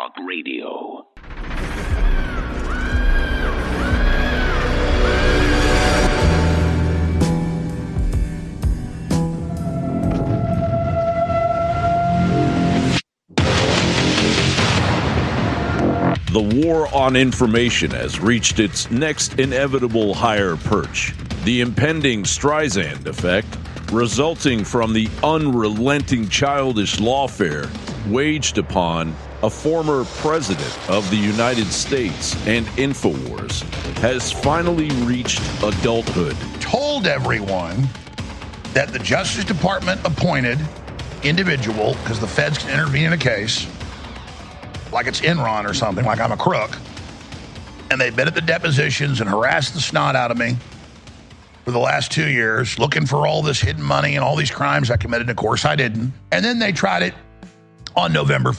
Talk Radio. The war on information has reached its next inevitable higher perch. The impending Streisand effect, resulting from the unrelenting childish lawfare waged upon a former president of the United States and InfoWars, has finally reached adulthood. Told everyone that the Justice Department appointed individual, because the feds can intervene in a case, like it's Enron or something, like I'm a crook, and they've been at the depositions and harassed the snot out of me for the last 2 years, looking for all this hidden money and all these crimes I committed. Of course, I didn't. And then they tried it on November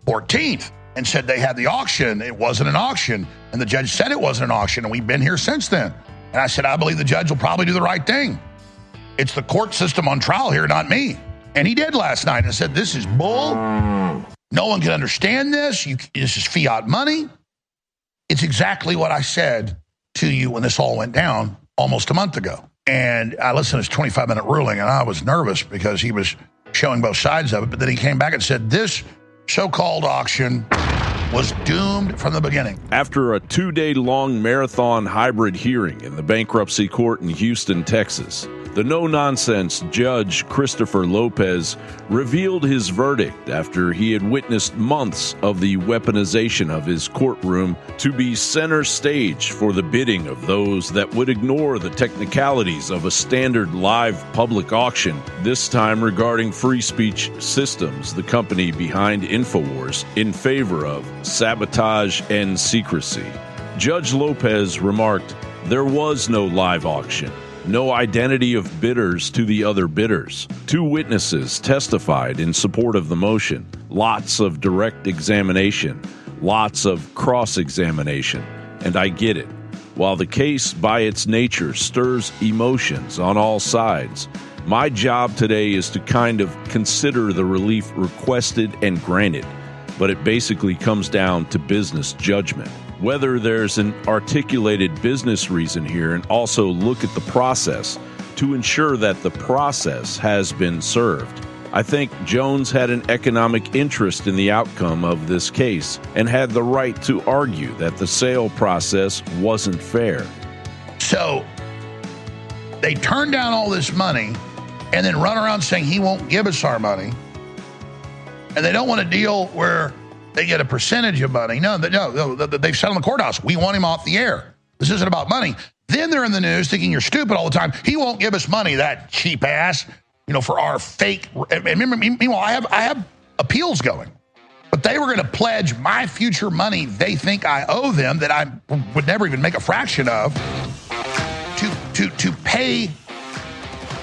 14th and said they had the auction. It wasn't an auction. And the judge said it wasn't an auction, and we've been here since then. And I said, I believe the judge will probably do the right thing. It's the court system on trial here, not me. And he did last night. And I said, this is bull. No one can understand this. This is fiat money. It's exactly what I said to you when this all went down almost a month ago. And I listened to his 25-minute ruling, and I was nervous because he was showing both sides of it. But then he came back and said, this so-called auction was doomed from the beginning. After a 2-day-long marathon hybrid hearing in the bankruptcy court in Houston, Texas, the no-nonsense Judge Christopher Lopez revealed his verdict after he had witnessed months of the weaponization of his courtroom to be center stage for the bidding of those that would ignore the technicalities of a standard live public auction, this time regarding Free Speech Systems, the company behind InfoWars, in favor of sabotage and secrecy. Judge Lopez remarked, "There was no live auction. No identity of bidders to the other bidders. 2 witnesses testified in support of the motion. Lots of direct examination. Lots of cross-examination. And I get it. While the case by its nature stirs emotions on all sides, my job today is to kind of consider the relief requested and granted. But it basically comes down to business judgment. Whether there's an articulated business reason here, and also look at the process to ensure that the process has been served. I think Jones had an economic interest in the outcome of this case and had the right to argue that the sale process wasn't fair." So they turn down all this money and then run around saying he won't give us our money. And they don't want a deal where they get a percentage of money. No, they've said on the courthouse, we want him off the air. This isn't about money. Then they're in the news thinking you're stupid all the time. He won't give us money, that cheap ass, for our fake. And remember, meanwhile, I have appeals going. But they were going to pledge my future money they think I owe them that I would never even make a fraction of to pay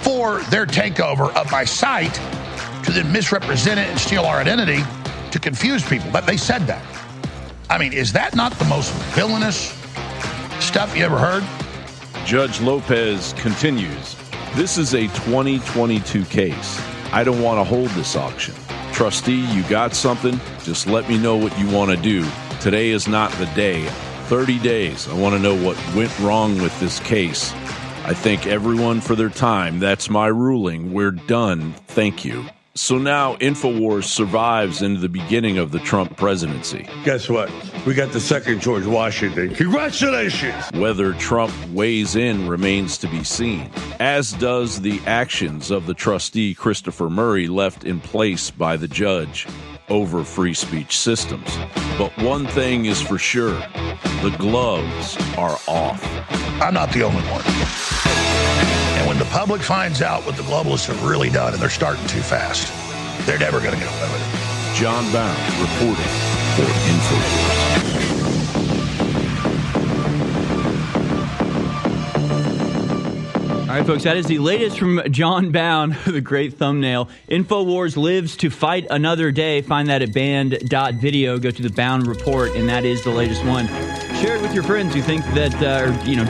for their takeover of my site, to then misrepresent it and steal our identity, to confuse people. But they said that. I mean, is that not the most villainous stuff you ever heard? Judge Lopez continues, "This is a 2022 case. I don't want to hold this auction. Trustee, you got something? Just let me know what you want to do. Today is not the day. 30 days. I want to know what went wrong with this case. I thank everyone for their time. That's my ruling. We're done. Thank you." So now InfoWars survives into the beginning of the Trump presidency. Guess what? We got the second George Washington. Congratulations! Whether Trump weighs in remains to be seen, as does the actions of the trustee Christopher Murray left in place by the judge over Free Speech Systems. But one thing is for sure, the gloves are off. I'm not the only one. And when the public finds out what the globalists have really done, and they're starting too fast, they're never going to get away with it. John Bound reporting for InfoWars. All right, folks, that is the latest from John Bound, the great thumbnail. InfoWars lives to fight another day. Find that at band.video. Go to the Bound Report, and that is the latest one. Share it with your friends who think that,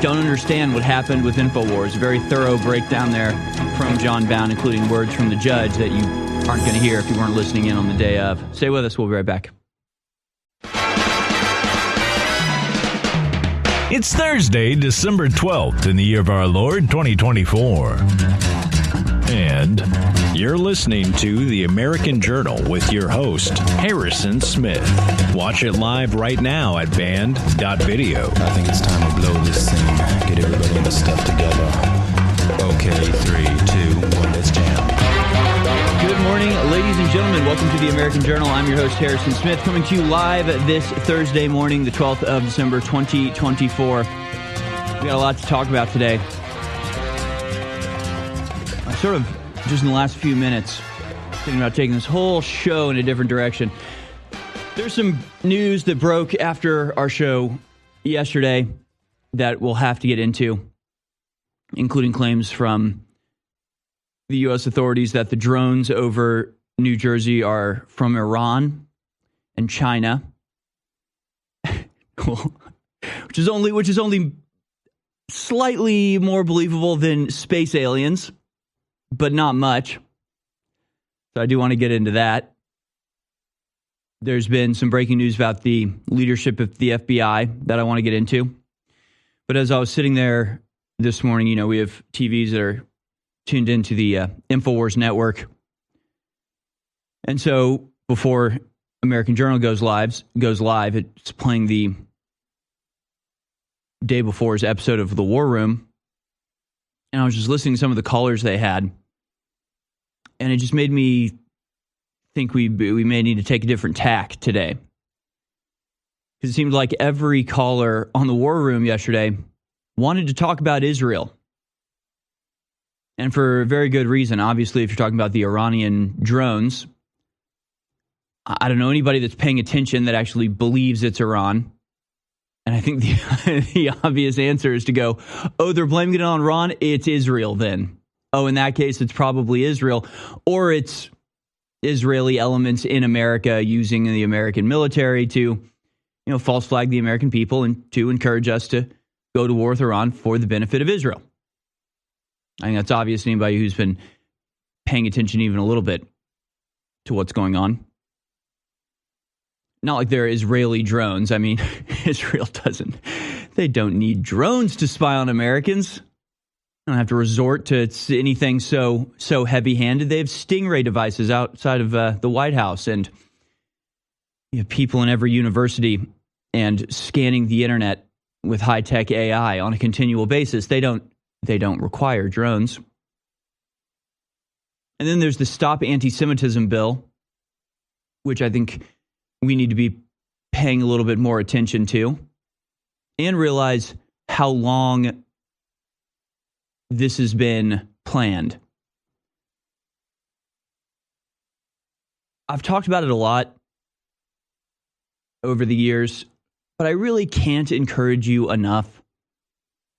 don't understand what happened with InfoWars. A very thorough breakdown there from John Bound, including words from the judge that you aren't going to hear if you weren't listening in on the day of. Stay with us. We'll be right back. It's Thursday, December 12th in the year of our Lord, 2024. And you're listening to The American Journal with your host, Harrison Smith. Watch it live right now at band.video. I think it's time to blow this thing. Get everybody in the stuff together. Okay, 3, 2, 1, let's jam. Good morning, ladies and gentlemen. Welcome to The American Journal. I'm your host, Harrison Smith, coming to you live this Thursday morning, the 12th of December, 2024. We got a lot to talk about today. Sort of just in the last few minutes, thinking about taking this whole show in a different direction. There's some news that broke after our show yesterday that we'll have to get into, including claims from the U.S. authorities that the drones over New Jersey are from Iran and China. Cool. Which is only slightly more believable than space aliens, but not much. So I do want to get into that. There's been some breaking news about the leadership of the FBI that I want to get into. But as I was sitting there this morning, you know, we have TVs that are tuned into the InfoWars network. And so before American Journal goes live, it's playing the day before's episode of The War Room. And I was just listening to some of the callers they had. And it just made me think we may need to take a different tack today. Because it seemed like every caller on The War Room yesterday wanted to talk about Israel. And for a very good reason. Obviously, if you're talking about the Iranian drones, I don't know anybody that's paying attention that actually believes it's Iran. And I think the obvious answer is to go, oh, they're blaming it on Iran, it's Israel then. Oh, in that case, it's probably Israel. Or it's Israeli elements in America using the American military to, false flag the American people and to encourage us to go to war with Iran for the benefit of Israel. I think that's obvious to anybody who's been paying attention even a little bit to what's going on. Not like they're Israeli drones. I mean, Israel they don't need drones to spy on Americans. They don't have to resort to anything so heavy-handed. They have Stingray devices outside of the White House, and you have people in every university and scanning the internet with high-tech AI on a continual basis. They don't require drones. And then there's the Stop Anti-Semitism bill, which I think we need to be paying a little bit more attention to and realize how long this has been planned. I've talked about it a lot over the years, but I really can't encourage you enough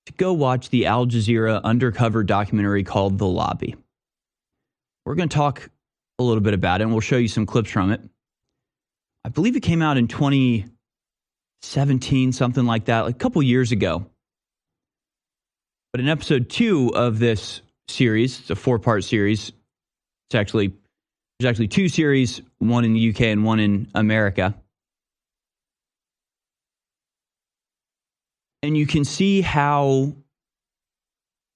to go watch the Al Jazeera undercover documentary called The Lobby. We're going to talk a little bit about it, and we'll show you some clips from it. I believe it came out in 2017, something like that, like a couple years ago. But in episode 2 of this series, it's a 4-part series. There's actually 2 series, one in the UK and one in America. And you can see how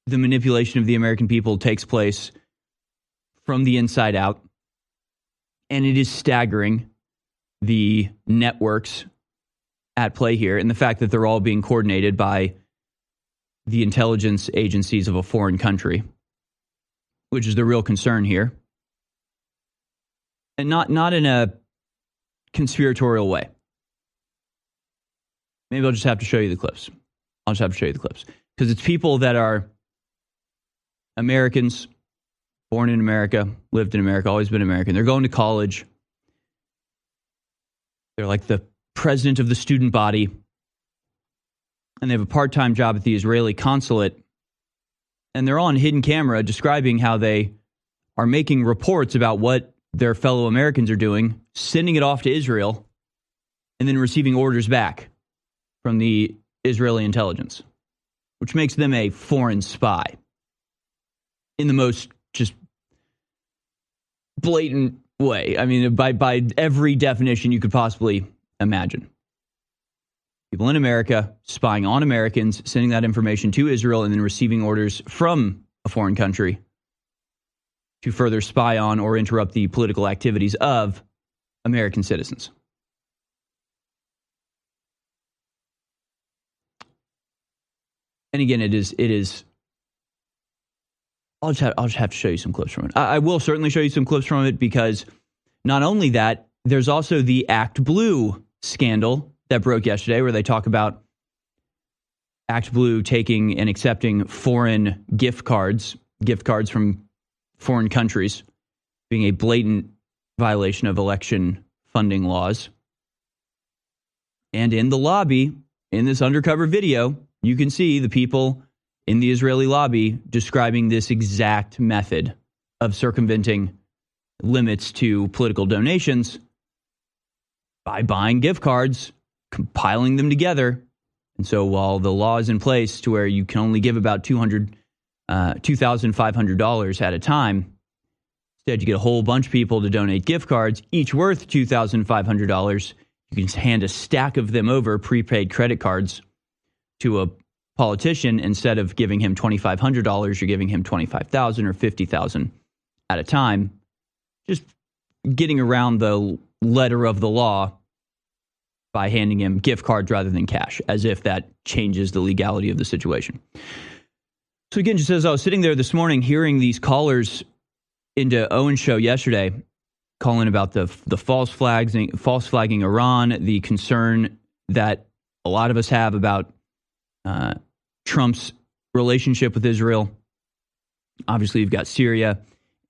the manipulation of the American people takes place from the inside out. And it is staggering, the networks at play here, and the fact that they're all being coordinated by the intelligence agencies of a foreign country, which is the real concern here. And not in a conspiratorial way. Maybe I'll just have to show you the clips. Because it's people that are Americans, born in America, lived in America, always been American. They're going to college. They're like the president of the student body. And they have a part-time job at the Israeli consulate. And they're on hidden camera describing how they are making reports about what their fellow Americans are doing, sending it off to Israel, and then receiving orders back from the Israeli intelligence, which makes them a foreign spy in the most just blatant way. I mean, by every definition you could possibly imagine. people in America spying on Americans, sending that information to Israel, and then receiving orders from a foreign country to further spy on or interrupt the political activities of American citizens. And again, it is. I'll just have to show you some clips from it. I will certainly show you some clips from it, because not only that, there's also the Act Blue scandal that broke yesterday, where they talk about Act Blue taking and accepting foreign gift cards from foreign countries, being a blatant violation of election funding laws. And in the lobby, in this undercover video, you can see the people in the Israeli lobby describing this exact method of circumventing limits to political donations by buying gift cards, compiling them together. And so while the law is in place to where you can only give about $2,500 at a time, instead you get a whole bunch of people to donate gift cards, each worth $2,500. You can hand a stack of them over, prepaid credit cards, to a politician. Instead of giving him $2,500, you're giving him $25,000 or $50,000 at a time, just getting around the letter of the law by handing him gift cards rather than cash, as if that changes the legality of the situation. So again, just as I was sitting there this morning hearing these callers into Owen's show yesterday, calling about the false flagging Iran, the concern that a lot of us have about Trump's relationship with Israel. Obviously, you've got Syria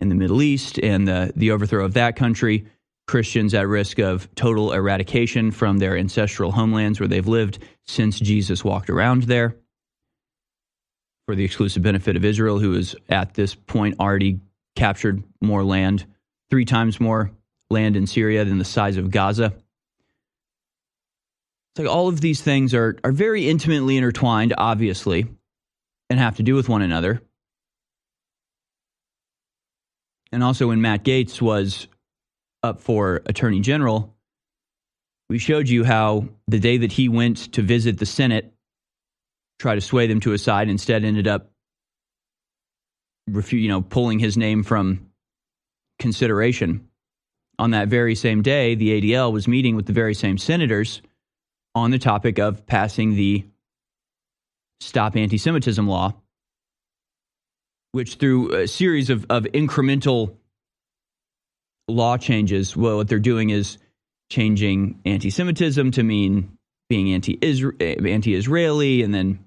and the Middle East and the overthrow of that country. Christians at risk of total eradication from their ancestral homelands where they've lived since Jesus walked around there, for the exclusive benefit of Israel, who has at this point already captured more land, 3 times more land in Syria than the size of Gaza. It's like all of these things are very intimately intertwined, obviously, and have to do with one another. And also, when Matt Gaetz was up for Attorney General, we showed you how the day that he went to visit the Senate, try to sway them to his side, instead ended up pulling his name from consideration. On that very same day, the ADL was meeting with the very same senators on the topic of passing the Stop Anti-Semitism law, which through a series of incremental law changes, well, what they're doing is changing anti-Semitism to mean being anti-Israeli, and then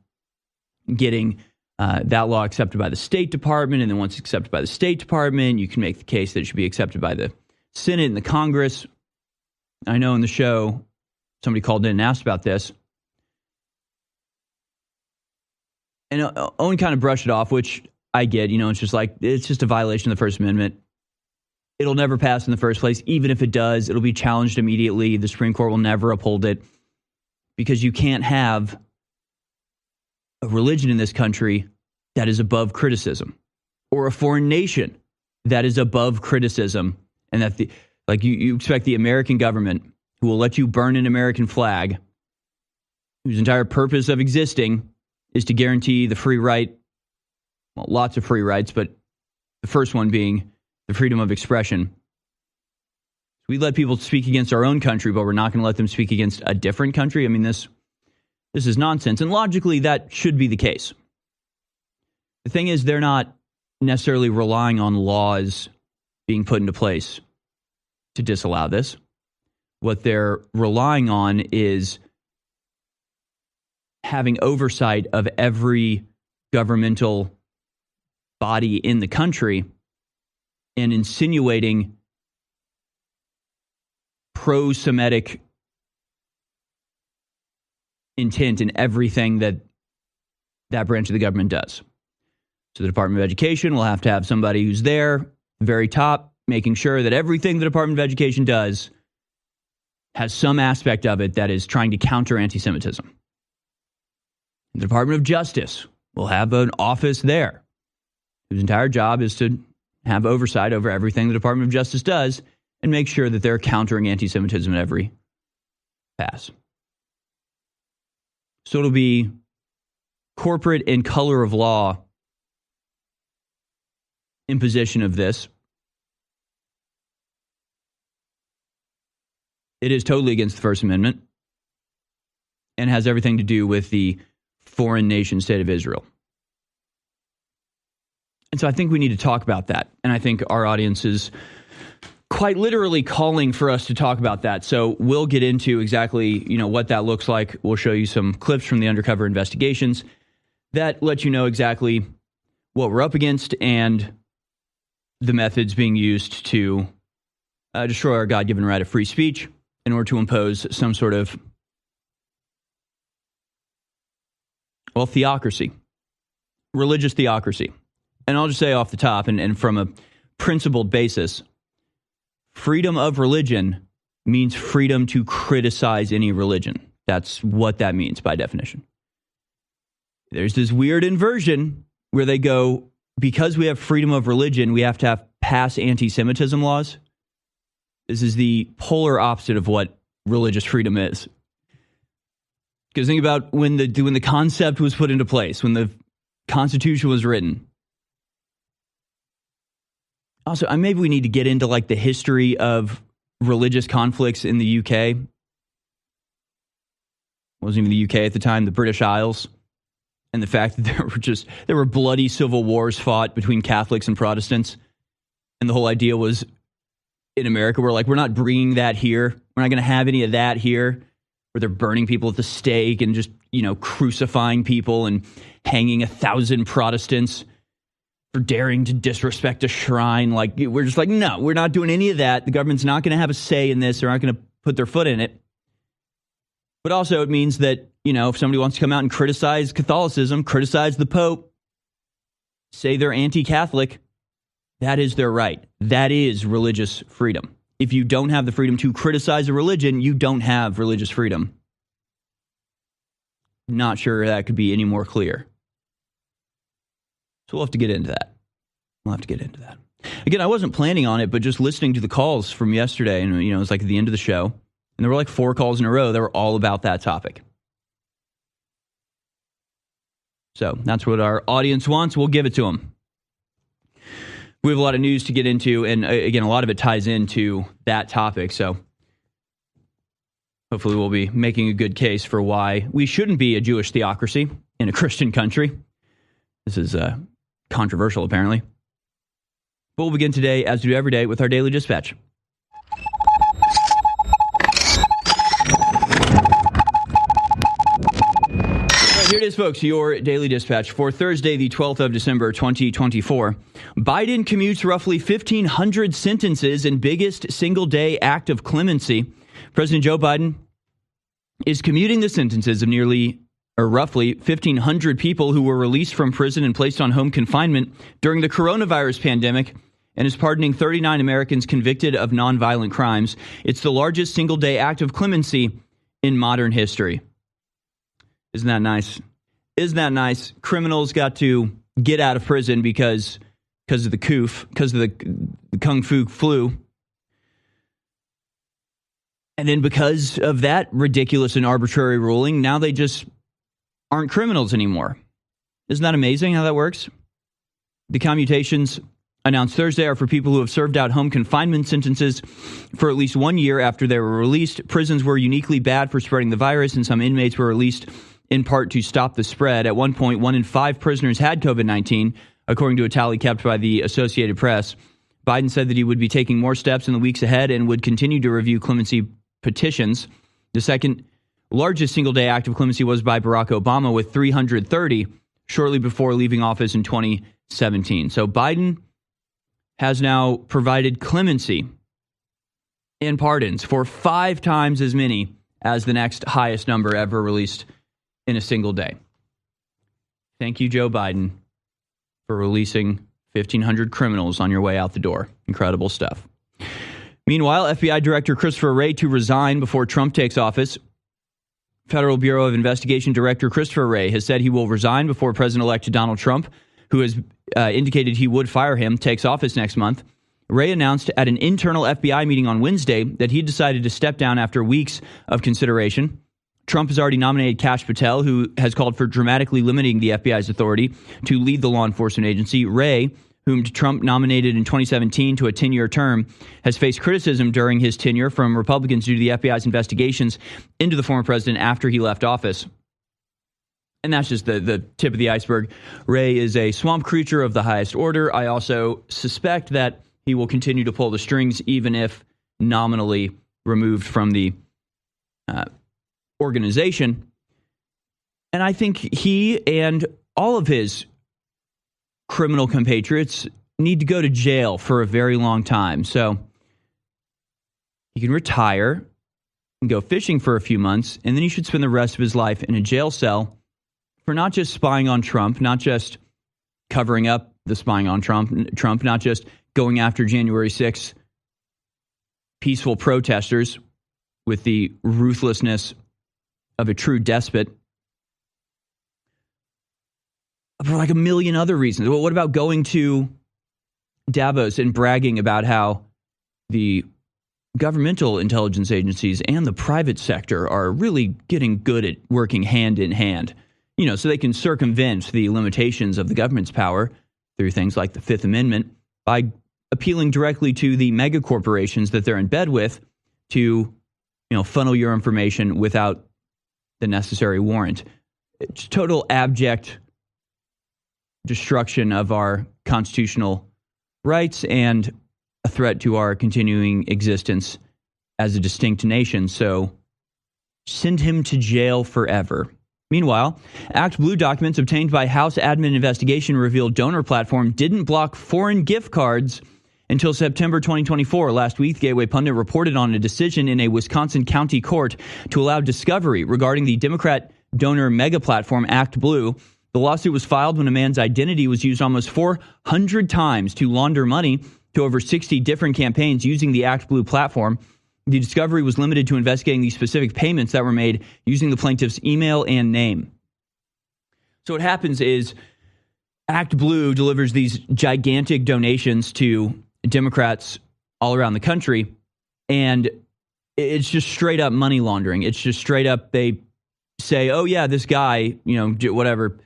getting that law accepted by the State Department. And then once accepted by the State Department, you can make the case that it should be accepted by the Senate and the Congress. I know in the show, somebody called in and asked about this. And Owen kind of brushed it off, which I get. It's just a violation of the First Amendment. It'll never pass in the first place. Even if it does, it'll be challenged immediately. The Supreme Court will never uphold it, because you can't have a religion in this country that is above criticism, or a foreign nation that is above criticism, and that you expect the American government, who will let you burn an American flag, whose entire purpose of existing is to guarantee the free right, well, lots of free rights, but the first one being the freedom of expression. We let people speak against our own country, but we're not going to let them speak against a different country. I mean, this is nonsense. And logically, that should be the case. The thing is, they're not necessarily relying on laws being put into place to disallow this. What they're relying on is having oversight of every governmental body in the country and insinuating pro-Semitic intent in everything that branch of the government does. So the Department of Education will have to have somebody who's there, very top, making sure that everything the Department of Education does has some aspect of it that is trying to counter anti-Semitism. The Department of Justice will have an office there whose entire job is to have oversight over everything the Department of Justice does and make sure that they're countering anti-Semitism at every pass. So it'll be corporate and color of law imposition of this. It is totally against the First Amendment and has everything to do with the foreign nation state of Israel. And so I think we need to talk about that. And I think our audience is quite literally calling for us to talk about that. So we'll get into exactly, what that looks like. We'll show you some clips from the undercover investigations that let you know exactly what we're up against and the methods being used to destroy our God-given right of free speech in order to impose some sort of, theocracy, religious theocracy. And I'll just say off the top and from a principled basis, freedom of religion means freedom to criticize any religion. That's what that means by definition. There's this weird inversion where they go, because we have freedom of religion, we have to pass anti-Semitism laws. This is the polar opposite of what religious freedom is. Because think about when the concept was put into place, when the Constitution was written. Also, maybe we need to get into the history of religious conflicts in the UK. It wasn't even the UK at the time, the British Isles. And the fact that there were bloody civil wars fought between Catholics and Protestants. And the whole idea was, in America, we're not bringing that here. We're not going to have any of that here, where they're burning people at the stake and just, crucifying people and hanging 1,000 Protestants for daring to disrespect a shrine. We're just no, we're not doing any of that. The government's not going to have a say in this. They're not going to put their foot in it. But also it means that, if somebody wants to come out and criticize Catholicism, criticize the Pope, say they're anti-Catholic, that is their right. That is religious freedom. If you don't have the freedom to criticize a religion, you don't have religious freedom. Not sure that could be any more clear. So we'll have to get into that. Again, I wasn't planning on it, but just listening to the calls from yesterday, and it was at the end of the show, and there were 4 calls in a row that were all about that topic. So that's what our audience wants. We'll give it to them. We have a lot of news to get into, and again, a lot of it ties into that topic. So hopefully we'll be making a good case for why we shouldn't be a Jewish theocracy in a Christian country. This is controversial, apparently. But we'll begin today, as we do every day, with our Daily Dispatch. Here it is, folks, your Daily Dispatch for Thursday, the 12th of December, 2024. Biden commutes roughly 1,500 sentences in biggest single-day act of clemency. President Joe Biden is commuting the sentences of roughly 1,500 people who were released from prison and placed on home confinement during the coronavirus pandemic, and is pardoning 39 Americans convicted of nonviolent crimes. It's the largest single-day act of clemency in modern history. Isn't that nice? Isn't that nice? Criminals got to get out of prison because of the COOF, because of the Kung Fu flu. And then because of that ridiculous and arbitrary ruling, now they just aren't criminals anymore. Isn't that amazing how that works? The commutations announced Thursday are for people who have served out home confinement sentences for at least 1 year after they were released. Prisons were uniquely bad for spreading the virus, and some inmates were released in part to stop the spread. At one point, 1 in 5 prisoners had COVID-19, according to a tally kept by the Associated Press. Biden said that he would be taking more steps in the weeks ahead and would continue to review clemency petitions. The second largest single-day act of clemency was by Barack Obama with 330 shortly before leaving office in 2017. So Biden has now provided clemency and pardons for 5 times as many as the next highest number ever released in a single day. Thank you, Joe Biden, for releasing 1,500 criminals on your way out the door. Incredible stuff. Meanwhile, FBI Director Christopher Wray to resign before Trump takes office. Federal Bureau of Investigation Director Christopher Wray has said he will resign before President-elect Donald Trump, who has indicated he would fire him, takes office next month. Wray announced at an internal FBI meeting on Wednesday that he decided to step down after weeks of consideration. Trump has already nominated Kash Patel, who has called for dramatically limiting the FBI's authority to lead the law enforcement agency. Wray, whom Trump nominated in 2017 to a 10-year term, has faced criticism during his tenure from Republicans due to the FBI's investigations into the former president after he left office. And that's just the tip of the iceberg. Wray is a swamp creature of the highest order. I also suspect that he will continue to pull the strings, even if nominally removed from the organization. And I think he and all of his criminal compatriots need to go to jail for a very long time. So he can retire and go fishing for a few months, and then he should spend the rest of his life in a jail cell for not just spying on Trump, not just covering up the spying on Trump, not just going after January 6th peaceful protesters with the ruthlessness of a true despot, for like a million other reasons. Well, what about going to Davos and bragging about how the governmental intelligence agencies and the private sector are really getting good at working hand in hand, so they can circumvent the limitations of the government's power through things like the Fifth Amendment by appealing directly to the mega corporations that they're in bed with to, funnel your information without the necessary warrant. It's total abject destruction of our constitutional rights and a threat to our continuing existence as a distinct nation. So send him to jail forever. Meanwhile, ActBlue documents obtained by House Admin investigation revealed donor platform didn't block foreign gift cards until September 2024. Last week, Gateway Pundit reported on a decision in a Wisconsin county court to allow discovery regarding the Democrat donor mega platform ActBlue. The lawsuit was filed when a man's identity was used almost 400 times to launder money to over 60 different campaigns using the ActBlue platform. The discovery was limited to investigating the specific payments that were made using the plaintiff's email and name. So what happens is ActBlue delivers these gigantic donations to Democrats all around the country, and it's just straight up money laundering. It's just straight up, they say, oh yeah, this guy, whatever,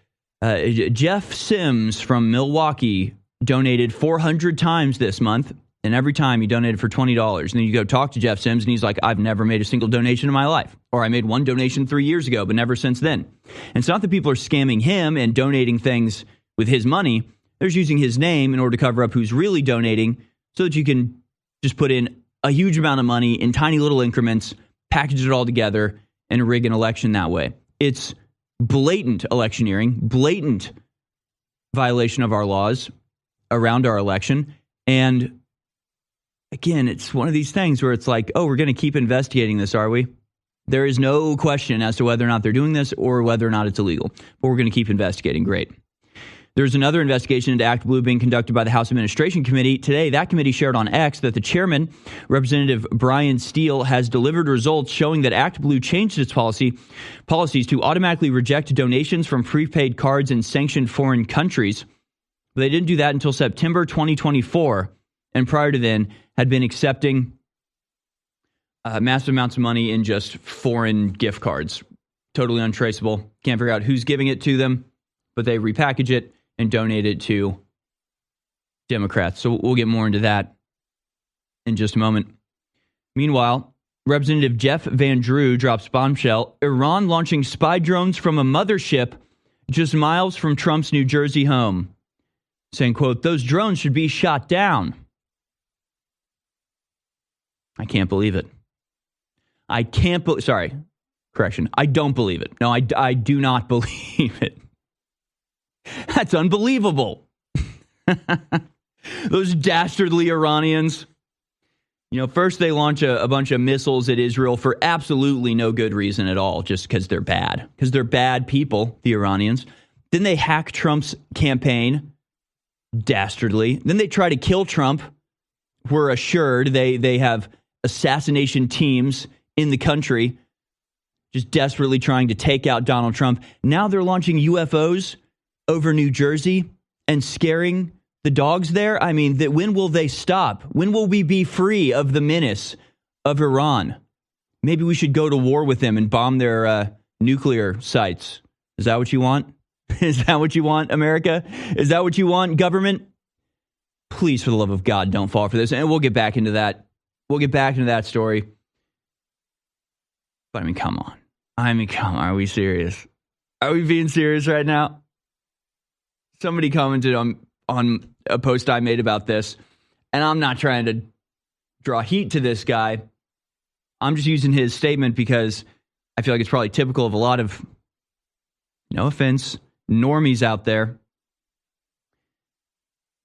Jeff Sims from Milwaukee donated 400 times this month. And every time he donated for $20. And then you go talk to Jeff Sims and he's like, I've never made a single donation in my life. Or I made one donation 3 years ago, but never since then. And it's not that people are scamming him and donating things with his money. They're just using his name in order to cover up who's really donating so that you can just put in a huge amount of money in tiny little increments, package it all together, and rig an election that way. It's blatant electioneering, blatant violation of our laws around our election. And again, it's one of these things where it's like, oh, we're going to keep investigating this, are we? There is no question as to whether or not they're doing this or whether or not it's illegal. But we're going to keep investigating. Great. There's another investigation into ActBlue being conducted by the House Administration Committee. Today, that committee shared on X that the chairman, Representative Brian Steele, has delivered results showing that ActBlue changed its policies to automatically reject donations from prepaid cards in sanctioned foreign countries. But they didn't do that until September 2024. And prior to then, had been accepting massive amounts of money in just foreign gift cards. Totally untraceable. Can't figure out who's giving it to them, but they repackage it and donate it to Democrats. So we'll get more into that in just a moment. Meanwhile, Representative Jeff Van Drew drops bombshell. Iran launching spy drones from a mothership just miles from Trump's New Jersey home. Saying, quote, those drones should be shot down. I can't believe it. I don't believe it. No, I do not believe it. That's unbelievable. Those dastardly Iranians. First they launch a bunch of missiles at Israel for absolutely no good reason at all, just because they're bad. Because they're bad people, the Iranians. Then they hack Trump's campaign, dastardly. Then they try to kill Trump. We're assured they have assassination teams in the country just desperately trying to take out Donald Trump. Now they're launching UFOs over New Jersey and scaring the dogs there. I mean, when will they stop? When will we be free of the menace of Iran? maybe we should go to war with them and bomb their nuclear sites. Is that what you want? Is that what you want, America? Is that what you want, government? Please, for the love of God, don't fall for this. And we'll get back into that. We'll get back into that story. But I mean, come on. Are we serious? Are we being serious right now? Somebody commented on a post I made about this, and I'm not trying to draw heat to this guy. I'm just using his statement because I feel like it's probably typical of a lot of, no offense, normies out there.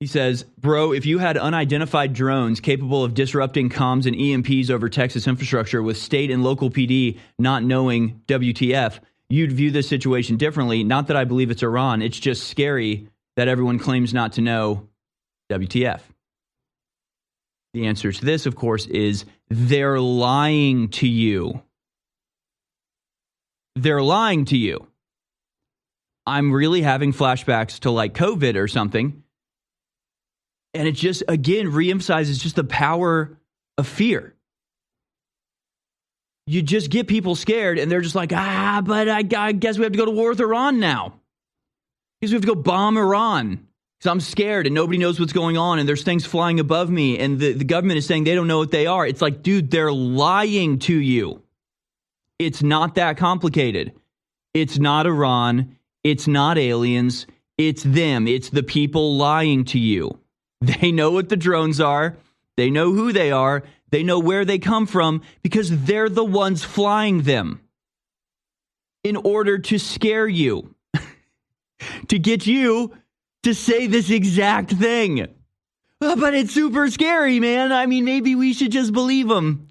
He says, bro, if you had unidentified drones capable of disrupting comms and EMPs over Texas infrastructure with state and local PD not knowing WTF, you'd view this situation differently. Not that I believe it's Iran. It's just scary that everyone claims not to know WTF. The answer to this, of course, is they're lying to you. They're lying to you. I'm really having flashbacks to like COVID or something. And it just, again, reemphasizes just the power of fear. You just get people scared and they're just like, but I guess we have to go to war with Iran now. Because we have to go bomb Iran. Because I'm scared and nobody knows what's going on and there's things flying above me and the government is saying they don't know what they are. It's like, dude, they're lying to you. It's not that complicated. It's not Iran. It's not aliens. It's them. It's the people lying to you. They know what the drones are. They know who they are. They know where they come from because they're the ones flying them in order to scare you, to get you to say this exact thing. But it's super scary, man. I mean, maybe we should just believe them.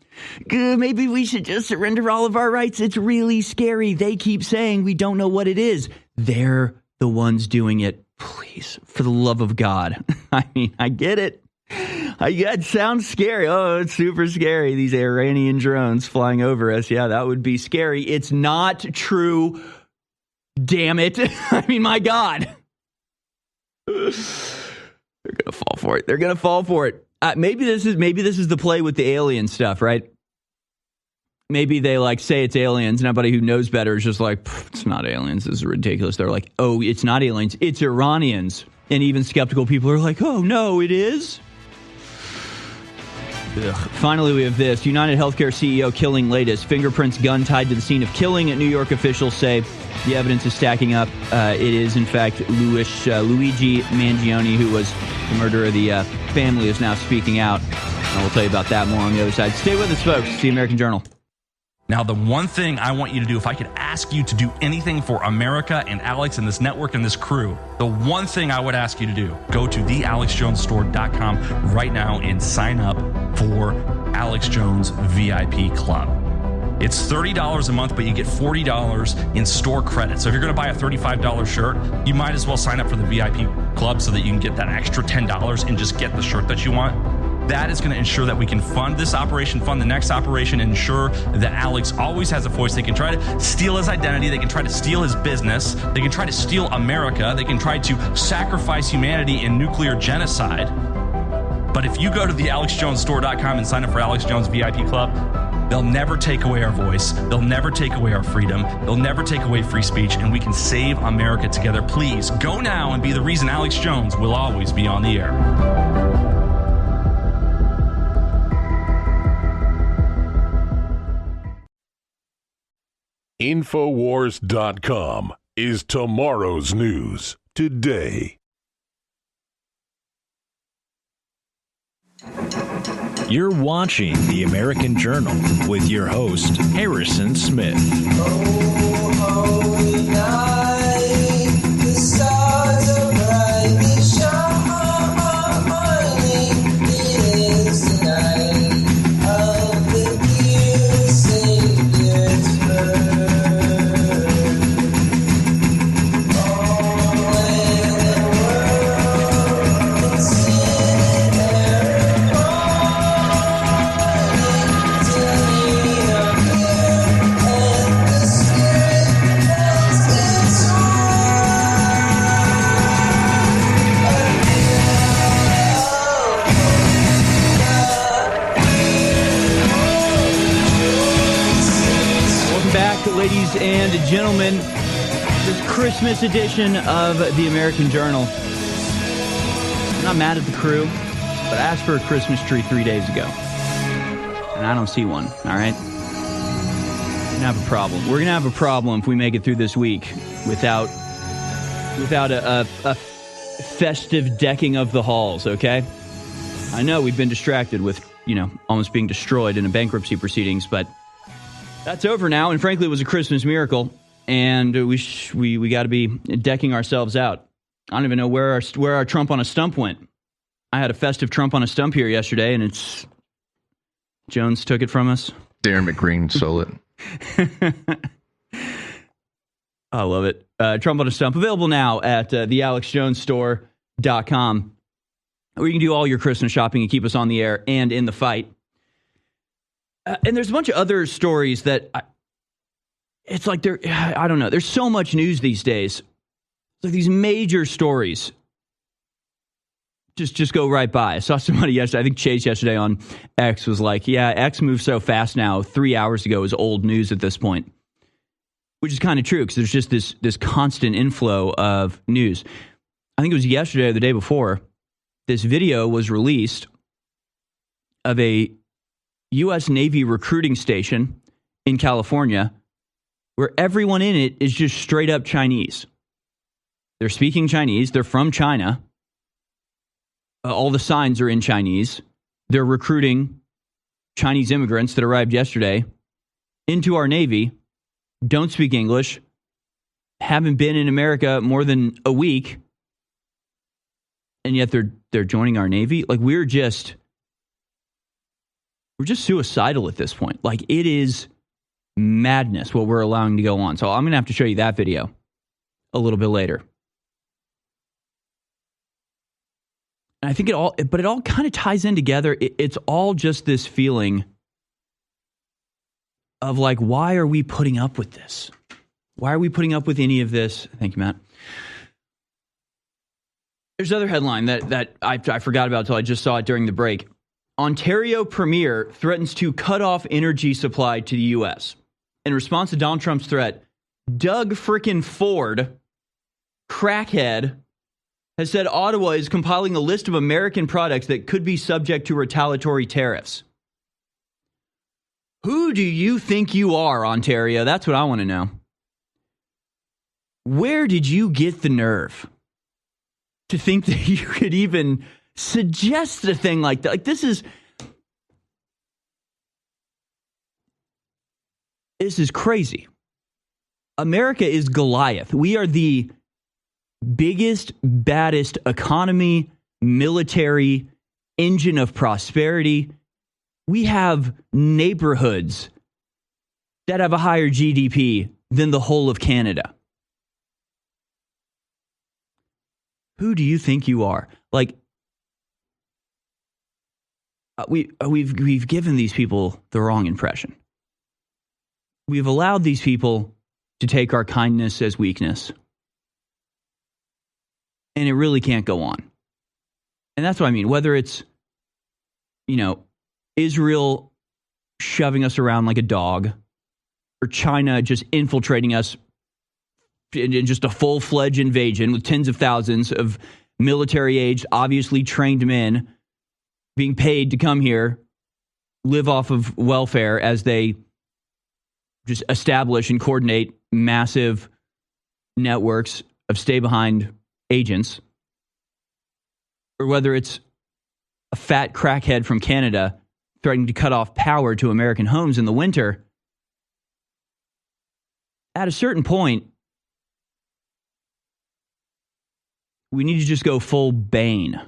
Maybe we should just surrender all of our rights. It's really scary. They keep saying we don't know what it is. They're the ones doing it. Please, for the love of God. I mean, I get it. It sounds scary. Oh, it's super scary. These Iranian drones flying over us. Yeah, that would be scary. It's not true. Damn it. I mean, my God. They're going to fall for it. They're going to fall for it. Maybe this is the play with the alien stuff, right? Maybe they like say it's aliens and everybody who knows better is just like, it's not aliens. This is ridiculous. They're like, oh, it's not aliens. It's Iranians. And even skeptical people are like, oh, no, it is. Ugh. Finally, we have this. United Healthcare CEO killing latest. Fingerprints gun tied to the scene of killing. New York officials say the evidence is stacking up. It is, in fact, Luigi Mangione, who was the murderer. The family is now speaking out. And we'll tell you about that more on the other side. Stay with us, folks. See American Journal. Now, the one thing I want you to do, if I could ask you to do anything for America and Alex and this network and this crew, the one thing I would ask you to do, go to thealexjonesstore.com right now and sign up for Alex Jones VIP Club. It's $30 a month, but you get $40 in store credit. So if you're going to buy a $35 shirt, you might as well sign up for the VIP Club so that you can get that extra $10 and just get the shirt that you want. That is going to ensure that we can fund this operation, fund the next operation, and ensure that Alex always has a voice. They can try to steal his identity. They can try to steal his business. They can try to steal America. They can try to sacrifice humanity in nuclear genocide. But if you go to thealexjonesstore.com and sign up for Alex Jones VIP Club, they'll never take away our voice. They'll never take away our freedom. They'll never take away free speech, and we can save America together. Please go now and be the reason Alex Jones will always be on the air. Infowars.com is tomorrow's news today. You're watching The American Journal with your host, Harrison Smith. Oh, holy night, the stars are brightly shining. It is the night of the dear Savior's birth. Oh, when the world is in their mourning, till you appear and the Spirit ladies and gentlemen. This Christmas edition of the American Journal. I'm not mad at the crew, but I asked for a Christmas tree 3 days ago. And I don't see one, all right? We're going to have a problem. We're going to have a problem if we make it through this week without a festive decking of the halls, okay? I know we've been distracted with, almost being destroyed in a bankruptcy proceedings, but that's over now, and frankly, it was a Christmas miracle, and we got to be decking ourselves out. I don't even know where our Trump on a stump went. I had a festive Trump on a stump here yesterday, and Jones took it from us. Darren McGreen stole it. I love it. Trump on a Stump, available now at thealexjonesstore.com, where you can do all your Christmas shopping and keep us on the air and in the fight. And there's a bunch of other stories that it's like I don't know. There's so much news these days. It's like these major stories just go right by. I saw somebody yesterday, I think Chase yesterday on X was like, yeah, X moves so fast now. 3 hours ago is old news at this point, which is kind of true because there's just this constant inflow of news. I think it was yesterday or the day before, this video was released of a U.S. Navy recruiting station in California where everyone in it is just straight up Chinese. They're speaking Chinese. They're from China. All the signs are in Chinese. They're recruiting Chinese immigrants that arrived yesterday into our Navy, don't speak English, haven't been in America more than a week, and yet they're joining our Navy. Like we're just suicidal at this point. Like it is madness what we're allowing to go on. So I'm going to have to show you that video a little bit later. And I think it all kind of ties in together. It's all just this feeling of like, why are we putting up with this? Why are we putting up with any of this? Thank you, Matt. There's another headline that I forgot about until I just saw it during the break. Ontario Premier threatens to cut off energy supply to the U.S. In response to Donald Trump's threat, Doug frickin' Ford, crackhead, has said Ottawa is compiling a list of American products that could be subject to retaliatory tariffs. Who do you think you are, Ontario? That's what I want to know. Where did you get the nerve to think that you could even suggest a thing like that? Like this is crazy. America is Goliath. We are the biggest, baddest economy, military, engine of prosperity. We have neighborhoods that have a higher GDP than the whole of Canada. Who do you think you are? Like, we've given these people the wrong impression. We've allowed these people to take our kindness as weakness. And it really can't go on. And that's what I mean. Whether it's, Israel shoving us around like a dog, or China just infiltrating us in just a full-fledged invasion with tens of thousands of military-aged, obviously trained men being paid to come here, live off of welfare as they just establish and coordinate massive networks of stay-behind agents, or whether it's a fat crackhead from Canada threatening to cut off power to American homes in the winter, at a certain point, we need to just go full Bane.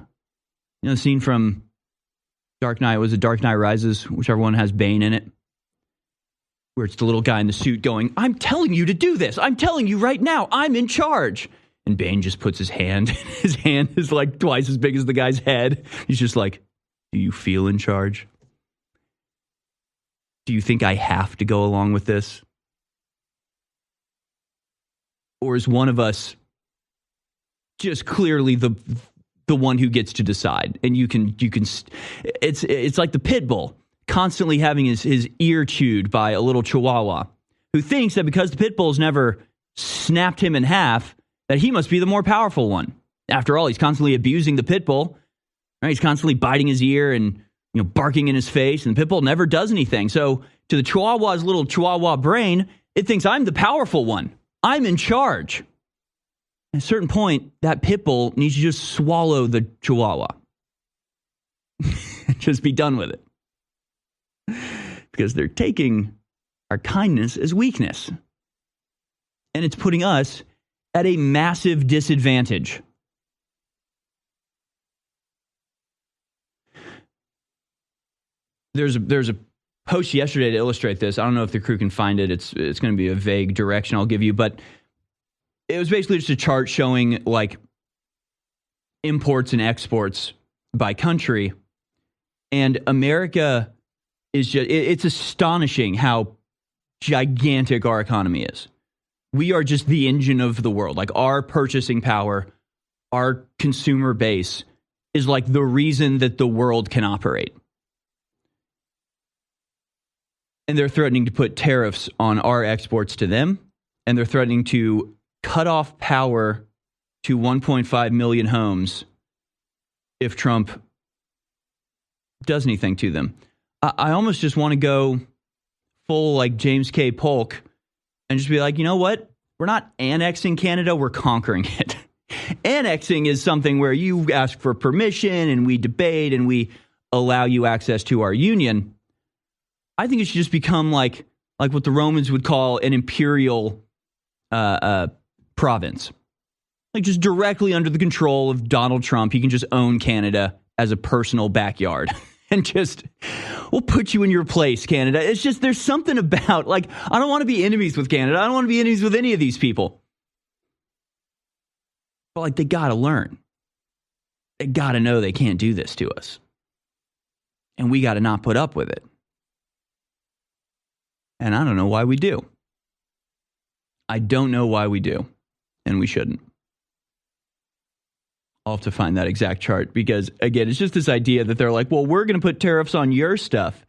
The scene from Dark Knight, was it Dark Knight Rises, whichever one has Bane in it, where it's the little guy in the suit going, I'm telling you to do this. I'm telling you right now, I'm in charge. And Bane just puts his hand. His hand is like twice as big as the guy's head. He's just like, do you feel in charge? Do you think I have to go along with this? Or is one of us just clearly the one who gets to decide? And you can it's like the pit bull constantly having his ear chewed by a little chihuahua who thinks that because the pit bulls never snapped him in half, that he must be the more powerful one. After all, he's constantly abusing the pit bull. Right? He's constantly biting his ear and barking in his face, and the pit bull never does anything. So to the Chihuahua's little Chihuahua brain, it thinks I'm the powerful one. I'm in charge. At a certain point, that pit bull needs to just swallow the Chihuahua. Just be done with it. Because they're taking our kindness as weakness. And it's putting us at a massive disadvantage. There's a post yesterday to illustrate this. I don't know if the crew can find it. It's going to be a vague direction I'll give you, but it was basically just a chart showing like imports and exports by country. And America is just, it's astonishing how gigantic our economy is. We are just the engine of the world. Like our purchasing power, our consumer base is like the reason that the world can operate. And they're threatening to put tariffs on our exports to them. And they're threatening to cut off power to 1.5 million homes if Trump does anything to them. I almost just want to go full like James K. Polk and just be like, you know what? We're not annexing Canada, we're conquering it. Annexing is something where you ask for permission and we debate and we allow you access to our union. I think it should just become like what the Romans would call an imperial province. Like just directly under the control of Donald Trump, he can just own Canada as a personal backyard. And just, we'll put you in your place, Canada. It's just, there's something about, like, I don't want to be enemies with Canada. I don't want to be enemies with any of these people. But, like, they got to learn. They got to know they can't do this to us. And we got to not put up with it. And I don't know why we do. I don't know why we do. And we shouldn't. I'll have to find that exact chart because, again, it's just this idea that they're like, well, we're going to put tariffs on your stuff.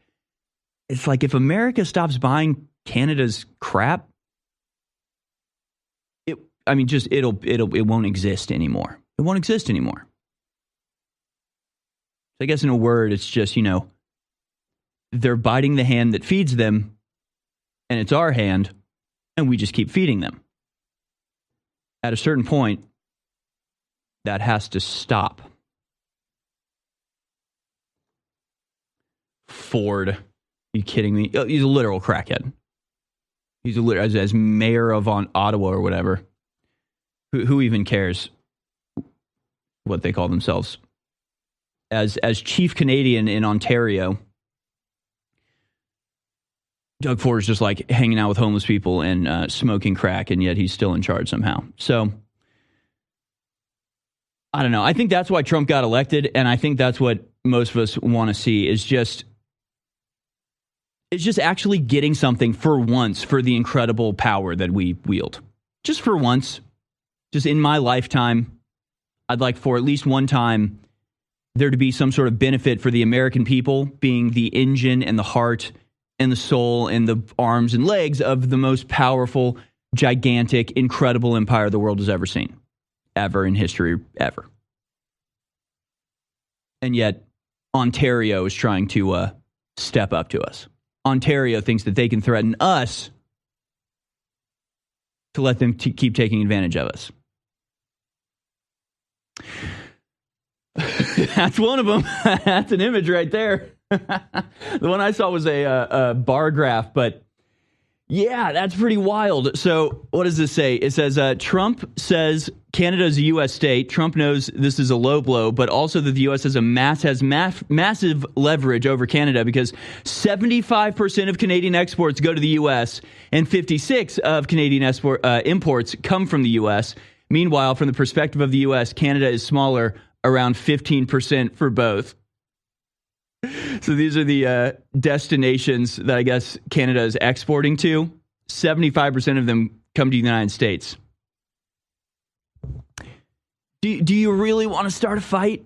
It's like if America stops buying Canada's crap, it won't exist anymore. It won't exist anymore. I guess in a word, it's just, they're biting the hand that feeds them and it's our hand and we just keep feeding them. At a certain point, that has to stop. Ford, are you kidding me? He's a literal crackhead. He's as mayor of Ottawa or whatever. Who even cares what they call themselves? As chief Canadian in Ontario, Doug Ford is just like hanging out with homeless people and smoking crack, and yet he's still in charge somehow. So I don't know. I think that's why Trump got elected, and I think that's what most of us want to see is just actually getting something for once for the incredible power that we wield. Just for once, just in my lifetime, I'd like for at least one time there to be some sort of benefit for the American people being the engine and the heart and the soul and the arms and legs of the most powerful, gigantic, incredible empire the world has ever seen. Ever in history, ever. And yet, Ontario is trying to step up to us. Ontario thinks that they can threaten us to let them keep taking advantage of us. That's one of them. That's an image right there. The one I saw was a bar graph, but yeah, that's pretty wild. So what does this say? It says Trump says Canada is a U.S. state. Trump knows this is a low blow, but also that the U.S. has massive leverage over Canada because 75% of Canadian exports go to the U.S. and 56% of Canadian imports come from the U.S. Meanwhile, from the perspective of the U.S., Canada is smaller, around 15% for both. So these are the destinations that I guess Canada is exporting to. 75% of them come to the United States. Do you really want to start a fight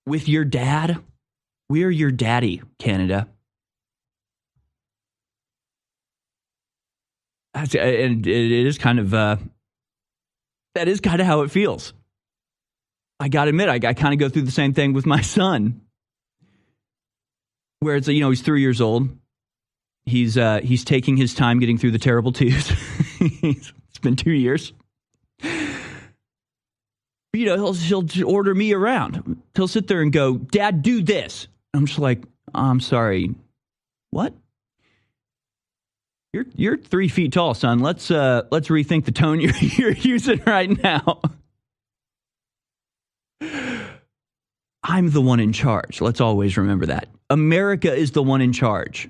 with your dad? We're your daddy, Canada. And it is kind of that is kind of how it feels. I got to admit, I kind of go through the same thing with my son, where it's, he's 3 years old. He's taking his time getting through the terrible twos. It's been 2 years. He'll order me around. He'll sit there and go, "Dad, do this." I'm just like, "I'm sorry, what? You're 3 feet tall, son. Let's rethink the tone you're using right now." I'm the one in charge. Let's always remember that. America is the one in charge.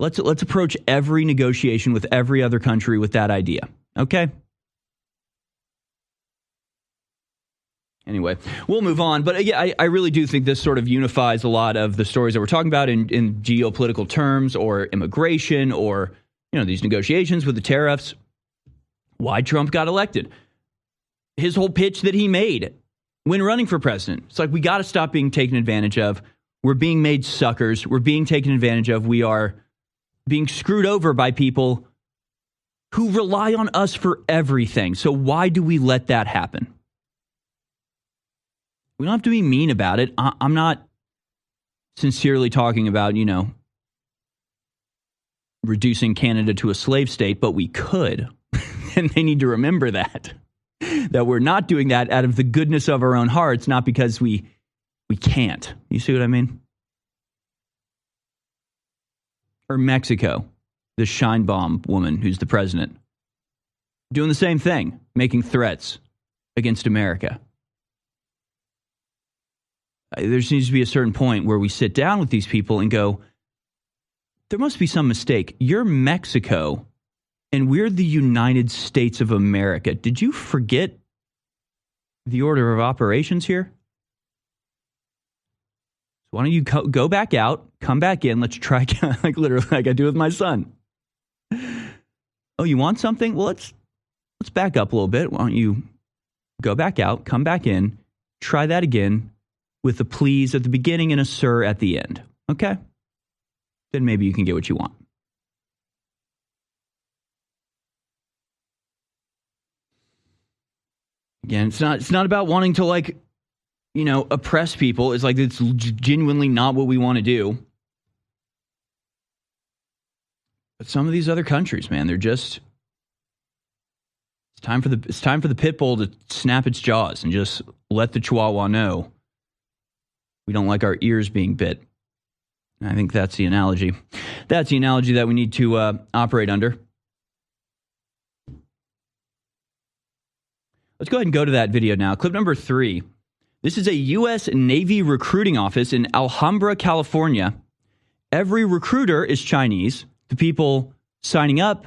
Let's approach every negotiation with every other country with that idea. Okay? Anyway, we'll move on. But yeah, I really do think this sort of unifies a lot of the stories that we're talking about in geopolitical terms, or immigration, or these negotiations with the tariffs. Why Trump got elected. His whole pitch that he made when running for president. It's like, we got to stop being taken advantage of. We're being made suckers. We're being taken advantage of. We are being screwed over by people who rely on us for everything. So why do we let that happen? We don't have to be mean about it. I'm not sincerely talking about, reducing Canada to a slave state, but we could. And they need to remember that we're not doing that out of the goodness of our own hearts, not because we can't. You see what I mean? Or Mexico, the Sheinbaum woman who's the president, doing the same thing, making threats against America. There needs to be a certain point where we sit down with these people and go, there must be some mistake. You're Mexico, and we're the United States of America. Did you forget the order of operations here? So why don't you go back out, come back in, let's try, like literally like I do with my son. Oh, you want something? Well, let's back up a little bit. Why don't you go back out, come back in, try that again, with a please at the beginning and a sir at the end. Okay? Then maybe you can get what you want. Again, it's not about wanting to oppress people. It's like, it's genuinely not what we want to do. But some of these other countries, man, they're just, it's time for the pit bull to snap its jaws and just let the chihuahua know we don't like our ears being bit. I think that's the analogy. That's the analogy that we need to operate under. Let's go ahead and go to that video now. Clip number 3. This is a U.S. Navy recruiting office in Alhambra, California. Every recruiter is Chinese. The people signing up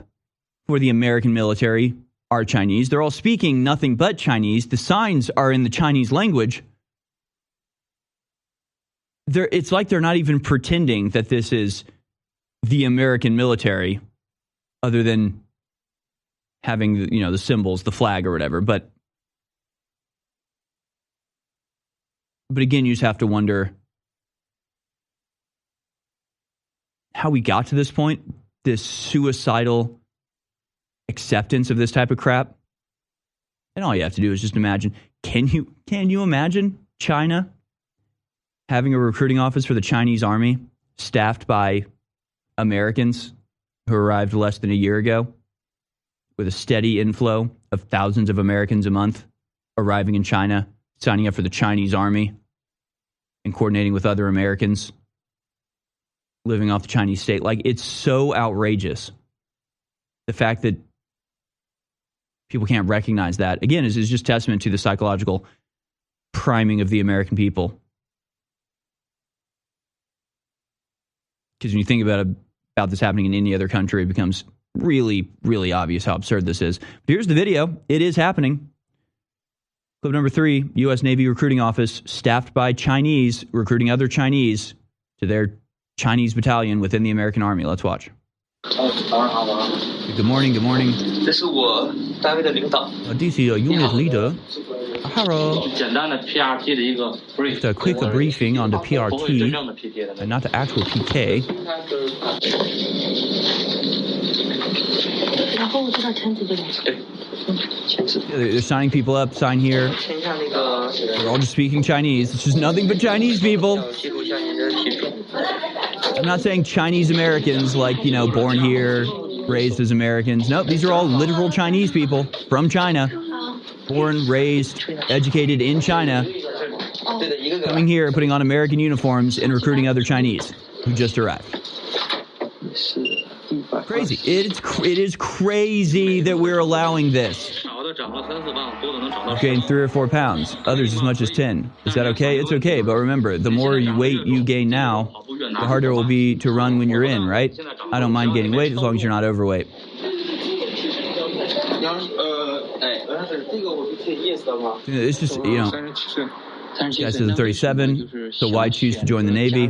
for the American military are Chinese. They're all speaking nothing but Chinese. The signs are in the Chinese language. It's like they're not even pretending that this is the American military, other than having the symbols, the flag or whatever. But again, you just have to wonder how we got to this point, this suicidal acceptance of this type of crap. And all you have to do is just imagine. Can you imagine China having a recruiting office for the Chinese army staffed by Americans who arrived less than a year ago, with a steady inflow of thousands of Americans a month arriving in China, signing up for the Chinese army, and coordinating with other Americans living off the Chinese state? Like, it's so outrageous. The fact that people can't recognize that, again, is just testament to the psychological priming of the American people. Because when you think about this happening in any other country, it becomes really, really obvious how absurd this is. But here's the video. It is happening. Clip number 3, U.S. Navy recruiting office staffed by Chinese, recruiting other Chinese to their Chinese battalion within the American Army. Let's watch. Good morning, good morning. This is your unit leader. Hello. Just a quick briefing on the PRT and not the actual PK. They're signing people up. Sign here. They're all just speaking Chinese. It's just nothing but Chinese people. I'm not saying Chinese Americans, like, you know, born here, raised as Americans. Nope, these are all literal Chinese people from China. Born, raised, educated in China. Coming here, putting on American uniforms, and recruiting other Chinese who just arrived. Crazy. It is crazy that we're allowing this. Gain 3 or 4 pounds, others as much as 10. Is that okay? It's okay, but remember, the more weight you gain now, the harder it will be to run when you're in, right? I don't mind gaining weight as long as you're not overweight. It's just, you know, guy says I'm 37, so why choose to join the Navy?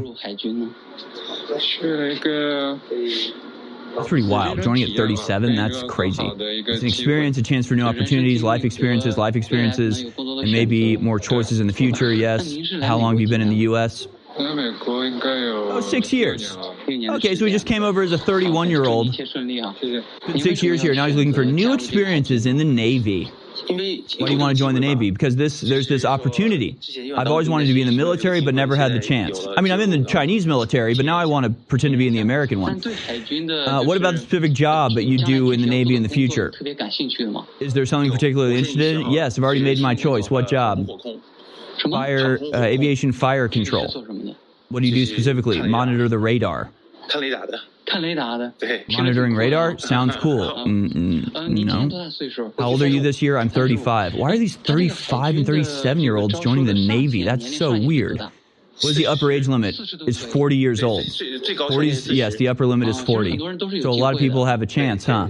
That's pretty wild. Joining at 37, that's crazy. It's an experience, a chance for new opportunities, life experiences, and maybe more choices in the future, yes. How long have you been in the U.S.? Oh, 6 years. Okay, so he just came over as a 31-year-old. Been 6 years here. Now he's looking for new experiences in the Navy. Why do you want to join the Navy? Because there's this opportunity. I've always wanted to be in the military, but never had the chance. I mean, I'm in the Chinese military, but now I want to pretend to be in the American one. What about the specific job that you do in the Navy in the future? Is there something particularly interested in? Yes, I've already made my choice. What job? Aviation fire control. What do you do specifically? Monitor the radar. Monitoring radar? Sounds cool. No. How old are you this year? I'm 35. Why are these 35 and 37-year-olds joining the Navy? That's so weird. What is the upper age limit? It's 40 years old. 40s, yes, the upper limit is 40. So a lot of people have a chance, huh?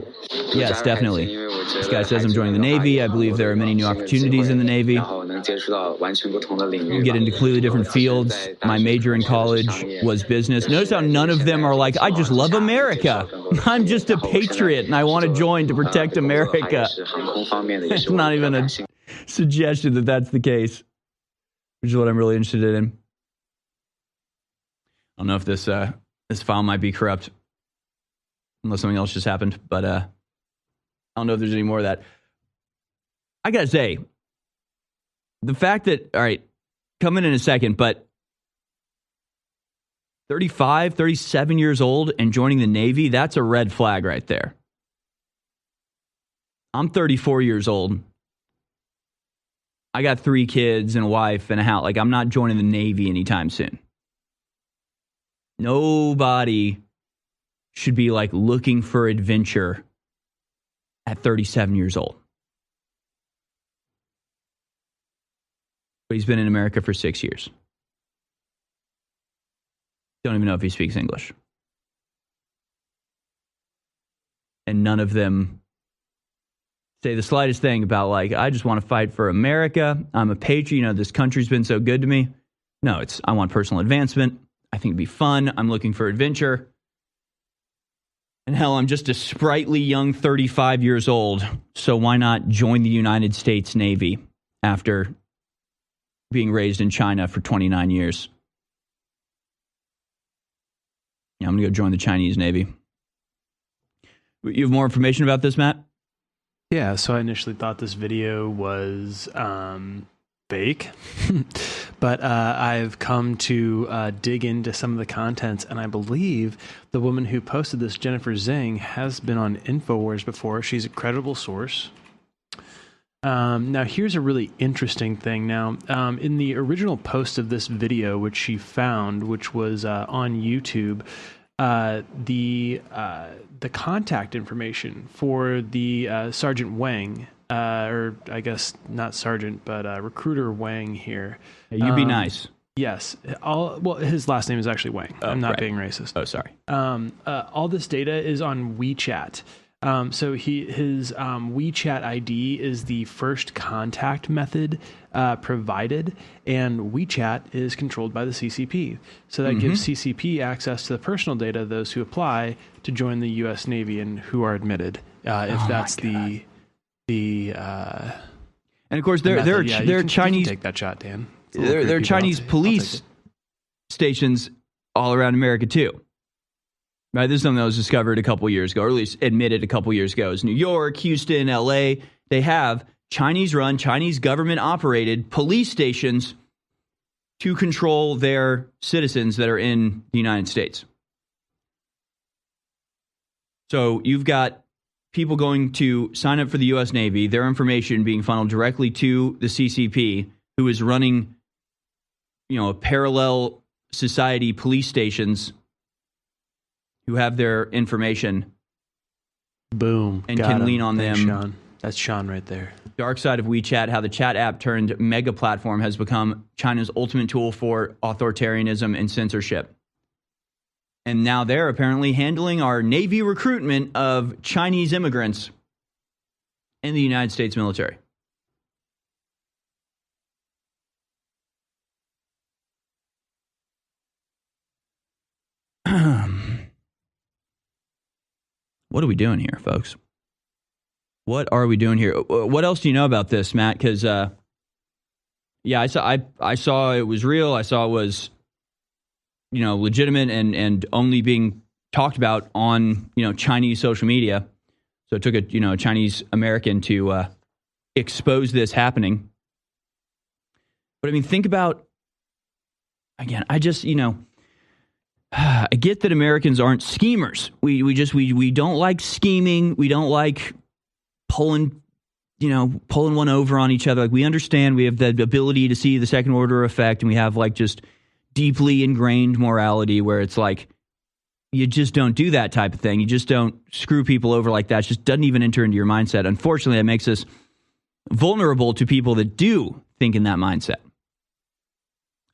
Yes, definitely. This guy says I'm joining the Navy. I believe there are many new opportunities in the Navy. We'll get into completely different fields. My major in college was business. Notice how none of them are like, I just love America. I'm just a patriot and I want to join to protect America. It's not even a suggestion that that's the case, which is what I'm really interested in. I don't know if this file might be corrupt, unless something else just happened, but I don't know if there's any more of that. I gotta say, the fact that, all right, coming in a second, but 35, 37 years old and joining the Navy, that's a red flag right there. I'm 34 years old. I got 3 kids and a wife and a house. Like, I'm not joining the Navy anytime soon. Nobody should be like looking for adventure at 37 years old. But he's been in America for 6 years. Don't even know if he speaks English. And none of them say the slightest thing about, like, I just want to fight for America. I'm a patriot. You know, this country's been so good to me. No, it's, I want personal advancement. I think it'd be fun. I'm looking for adventure. And hell, I'm just a sprightly young 35 years old. So why not join the United States Navy after being raised in China for 29 years? Yeah, I'm going to go join the Chinese Navy. You have more information about this, Matt? Yeah, so I initially thought this video was fake, but I've come to dig into some of the contents, and I believe the woman who posted this, Jennifer Zhang, has been on InfoWars before. She's a credible source. Now, here's a really interesting thing. Now, in the original post of this video, which she found, which was on YouTube, the contact information for the Sergeant Wang, or I guess not Sergeant, but Recruiter Wang here. You be nice. Yes. Well, his last name is actually Wang. I'm not being racist. Oh, sorry. All this data is on WeChat. So his WeChat ID is the first contact method provided, and WeChat is controlled by the CCP. So that gives CCP access to the personal data of those who apply to join the U.S. Navy and who are admitted. If that's the and of course they're Chinese. Take that shot, Dan. There are Chinese police stations all around America too. Right, this is something that was discovered a couple years ago, or at least admitted a couple years ago. It's New York, Houston, LA. They have Chinese-run, Chinese government-operated police stations to control their citizens that are in the United States. So you've got people going to sign up for the U.S. Navy, their information being funneled directly to the CCP, who is running, a parallel society police stations who have their information. Boom. And can lean on Thanks, them. Sean. That's Sean right there. Dark side of WeChat, how the chat app turned mega platform has become China's ultimate tool for authoritarianism and censorship. And now they're apparently handling our Navy recruitment of Chinese immigrants in the United States military. What are we doing here, folks? What are we doing here? What else do you know about this, Matt? Because, I saw it was real. I saw it was, legitimate and only being talked about on, Chinese social media. So it took a Chinese American to expose this happening. But I mean, think about, again, I get that Americans aren't schemers. We don't like scheming. We don't like pulling one over on each other. Like, we understand we have the ability to see the second order effect, and we have just deeply ingrained morality where it's like, you just don't do that type of thing. You just don't screw people over like that. It just doesn't even enter into your mindset. Unfortunately, that makes us vulnerable to people that do think in that mindset.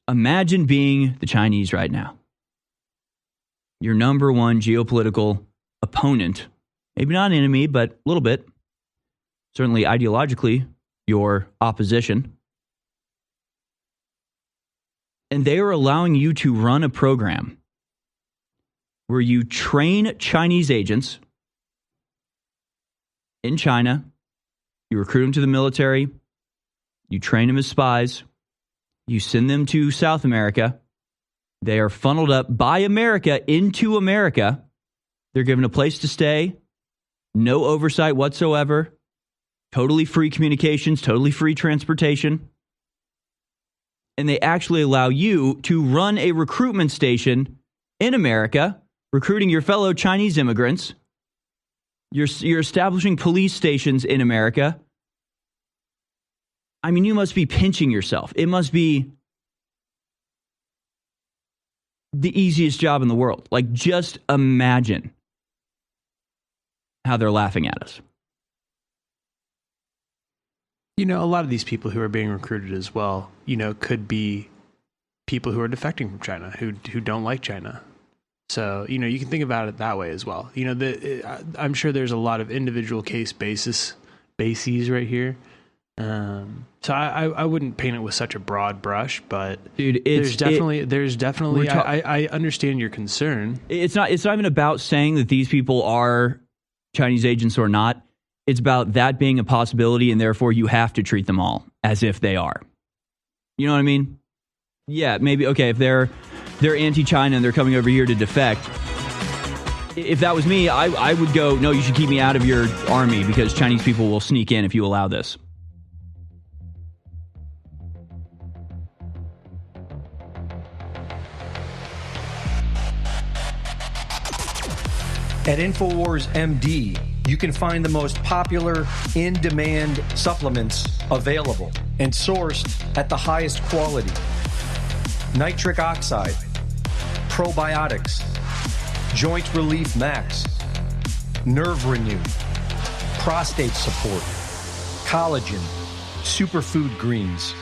Imagine being the Chinese right now. Your number one geopolitical opponent, maybe not an enemy, but a little bit, certainly ideologically, your opposition. And they are allowing you to run a program where you train Chinese agents in China, you recruit them to the military, you train them as spies, you send them to South America. They are funneled up by America into America. They're given a place to stay, no oversight whatsoever, totally free communications, totally free transportation. And they actually allow you to run a recruitment station in America, recruiting your fellow Chinese immigrants. You're establishing police stations in America. I mean, you must be pinching yourself. It must be the easiest job in the world. Like, just imagine how they're laughing at us. A lot of these people who are being recruited as well, could be people who are defecting from China, who don't like China. So, you can think about it that way as well. I'm sure there's a lot of individual case bases right here. So I wouldn't paint it with such a broad brush, but dude, there's definitely I understand your concern. It's not even about saying that these people are Chinese agents or not. It's about that being a possibility, and therefore you have to treat them all as if they are. You know what I mean? Yeah, maybe, okay, if they're anti-China and they're coming over here to defect, if that was me, I would go, no, you should keep me out of your army because Chinese people will sneak in if you allow this. At InfoWars MD, you can find the most popular in-demand supplements available and sourced at the highest quality. Nitric oxide, probiotics, joint relief max, nerve renew, prostate support, collagen, superfood greens,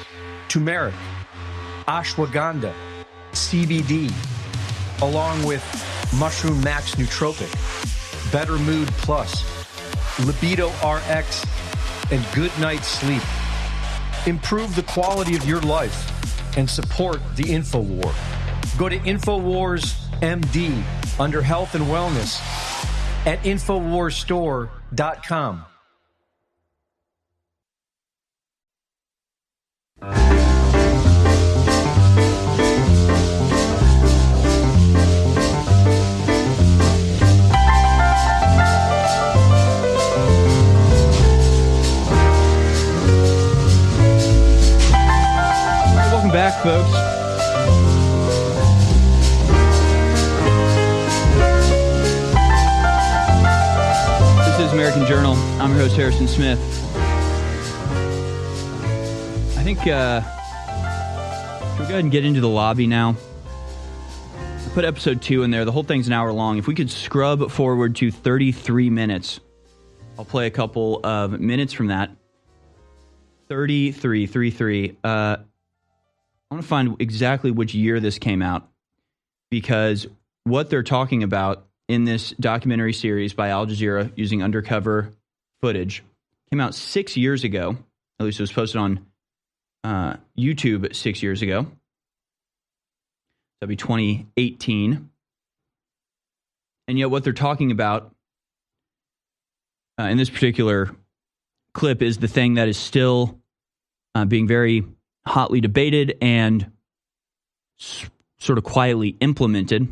turmeric, ashwagandha, CBD, along with Mushroom Max Nootropic, Better Mood Plus, Libido RX, and Good Night Sleep. Improve the quality of your life and support the InfoWar. Go to InfoWars MD under Health and Wellness at InfoWarsStore.com. folks. This is American Journal. I'm your host, Harrison Smith. I think, should we go ahead and get into the lobby now? I put episode 2 in there. The whole thing's an hour long. If we could scrub forward to 33 minutes, I'll play a couple of minutes from that. 33. I want to find exactly which year this came out, because what they're talking about in this documentary series by Al Jazeera using undercover footage came out 6 years ago. At least it was posted on YouTube 6 years ago. That'd be 2018. And yet what they're talking about in this particular clip is the thing that is still being very hotly debated and sort of quietly implemented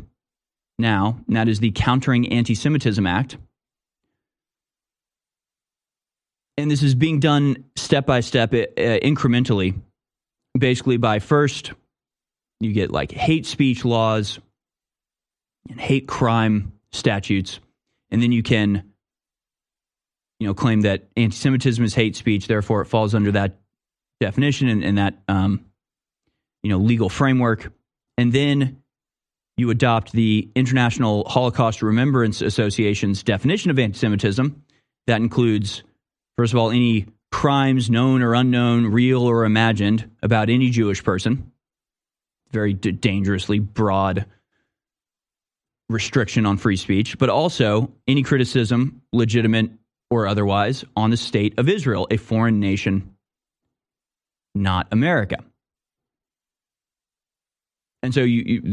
now, and that is the Countering Anti-Semitism Act. And this is being done step by step, incrementally, basically by first, you get like hate speech laws and hate crime statutes, and then you can, claim that anti-Semitism is hate speech, therefore it falls under that definition and that, legal framework. And then you adopt the International Holocaust Remembrance Association's definition of anti-Semitism. That includes, first of all, any crimes known or unknown, real or imagined, about any Jewish person. Very dangerously broad restriction on free speech, but also any criticism, legitimate or otherwise, on the state of Israel, a foreign nation, not America. And so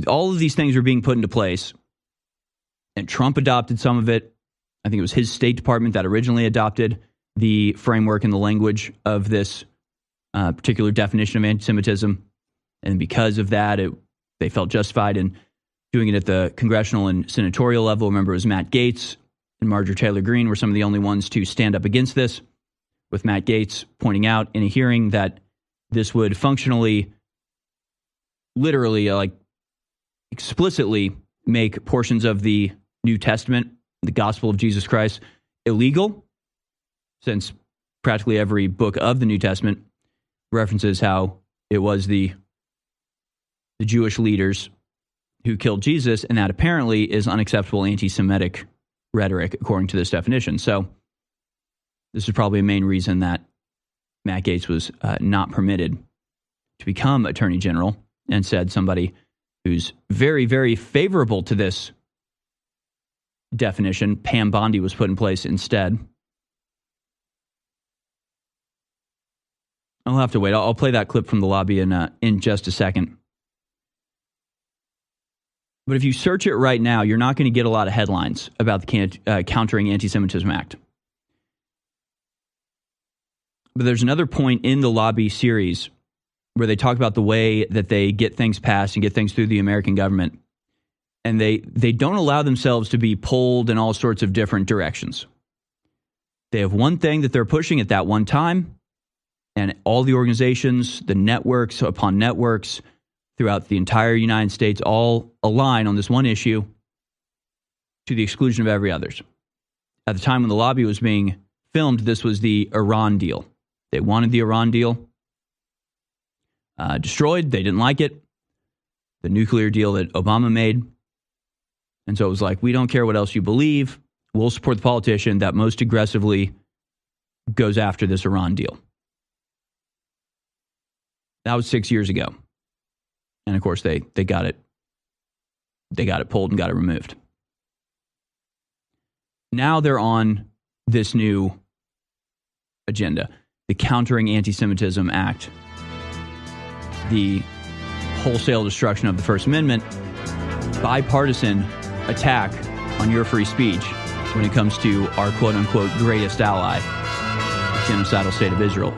all of these things are being put into place, and Trump adopted some of it. I think it was his State Department that originally adopted the framework and the language of this particular definition of anti-Semitism. And because of that, they felt justified in doing it at the congressional and senatorial level. Remember, it was Matt Gaetz and Marjorie Taylor Greene were some of the only ones to stand up against this, with Matt Gaetz pointing out in a hearing that this would functionally, literally, explicitly make portions of the New Testament, the gospel of Jesus Christ, illegal, since practically every book of the New Testament references how it was the Jewish leaders who killed Jesus, and that apparently is unacceptable anti-Semitic rhetoric, according to this definition. So this is probably a main reason that Matt Gaetz was not permitted to become Attorney General, and said somebody who's very, very favorable to this definition, Pam Bondi, was put in place instead. I'll have to wait. I'll play that clip from the lobby in just a second. But if you search it right now, you're not going to get a lot of headlines about the Countering Anti-Semitism Act. But there's another point in the lobby series where they talk about the way that they get things passed and get things through the American government. And they don't allow themselves to be pulled in all sorts of different directions. They have one thing that they're pushing at that one time, and all the organizations, the networks upon networks throughout the entire United States all align on this one issue to the exclusion of every others. At the time when the lobby was being filmed, this was the Iran deal. They wanted the Iran deal destroyed. They didn't like it. The nuclear deal that Obama made. And so it was like, we don't care what else you believe. We'll support the politician that most aggressively goes after this Iran deal. That was 6 years ago. And of course, they got it. They got it pulled and got it removed. Now they're on this new agenda, the Countering Anti-Semitism Act, the wholesale destruction of the First Amendment, bipartisan attack on your free speech when it comes to our quote-unquote greatest ally, the genocidal state of Israel.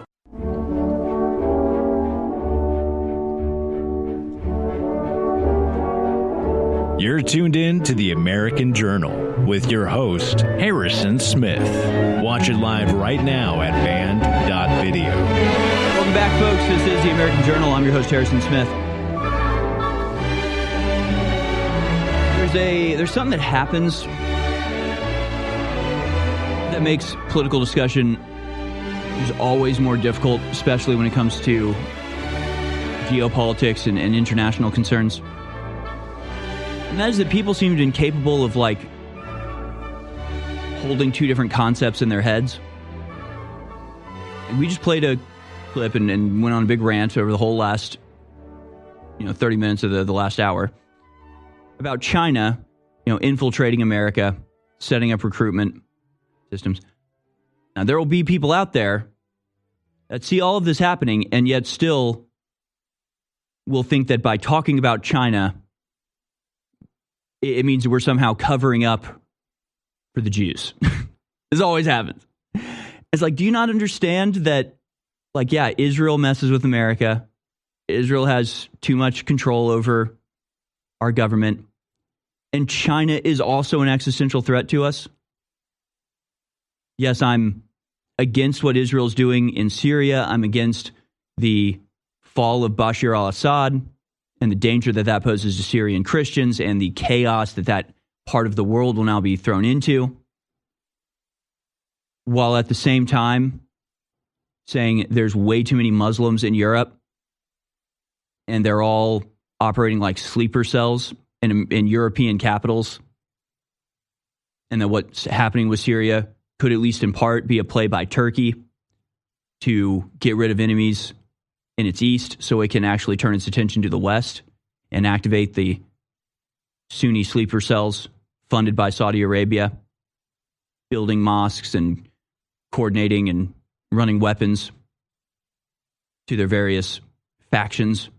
You're tuned in to the American Journal with your host, Harrison Smith. Watch it live right now at band.video. Welcome back, folks. This is the American Journal. I'm your host, Harrison Smith. There's something that happens that makes political discussion just always more difficult, especially when it comes to geopolitics and international concerns. And that is that people seem incapable of like holding two different concepts in their heads. And we just played a clip and went on a big rant over the whole last 30 minutes of the last hour about China, infiltrating America, setting up recruitment systems. Now, there will be people out there that see all of this happening and yet still will think that by talking about China, it means that we're somehow covering up for the Jews. This always happens. It's like, do you not understand that, Israel messes with America. Israel has too much control over our government. And China is also an existential threat to us. Yes, I'm against what Israel's doing in Syria. I'm against the fall of Bashar al-Assad and the danger that poses to Syrian Christians and the chaos that part of the world will now be thrown into. While at the same time saying there's way too many Muslims in Europe and they're all operating like sleeper cells in European capitals, and that what's happening with Syria could at least in part be a play by Turkey to get rid of enemies in its east so it can actually turn its attention to the west and activate the Sunni sleeper cells funded by Saudi Arabia, building mosques and coordinating and running weapons to their various factions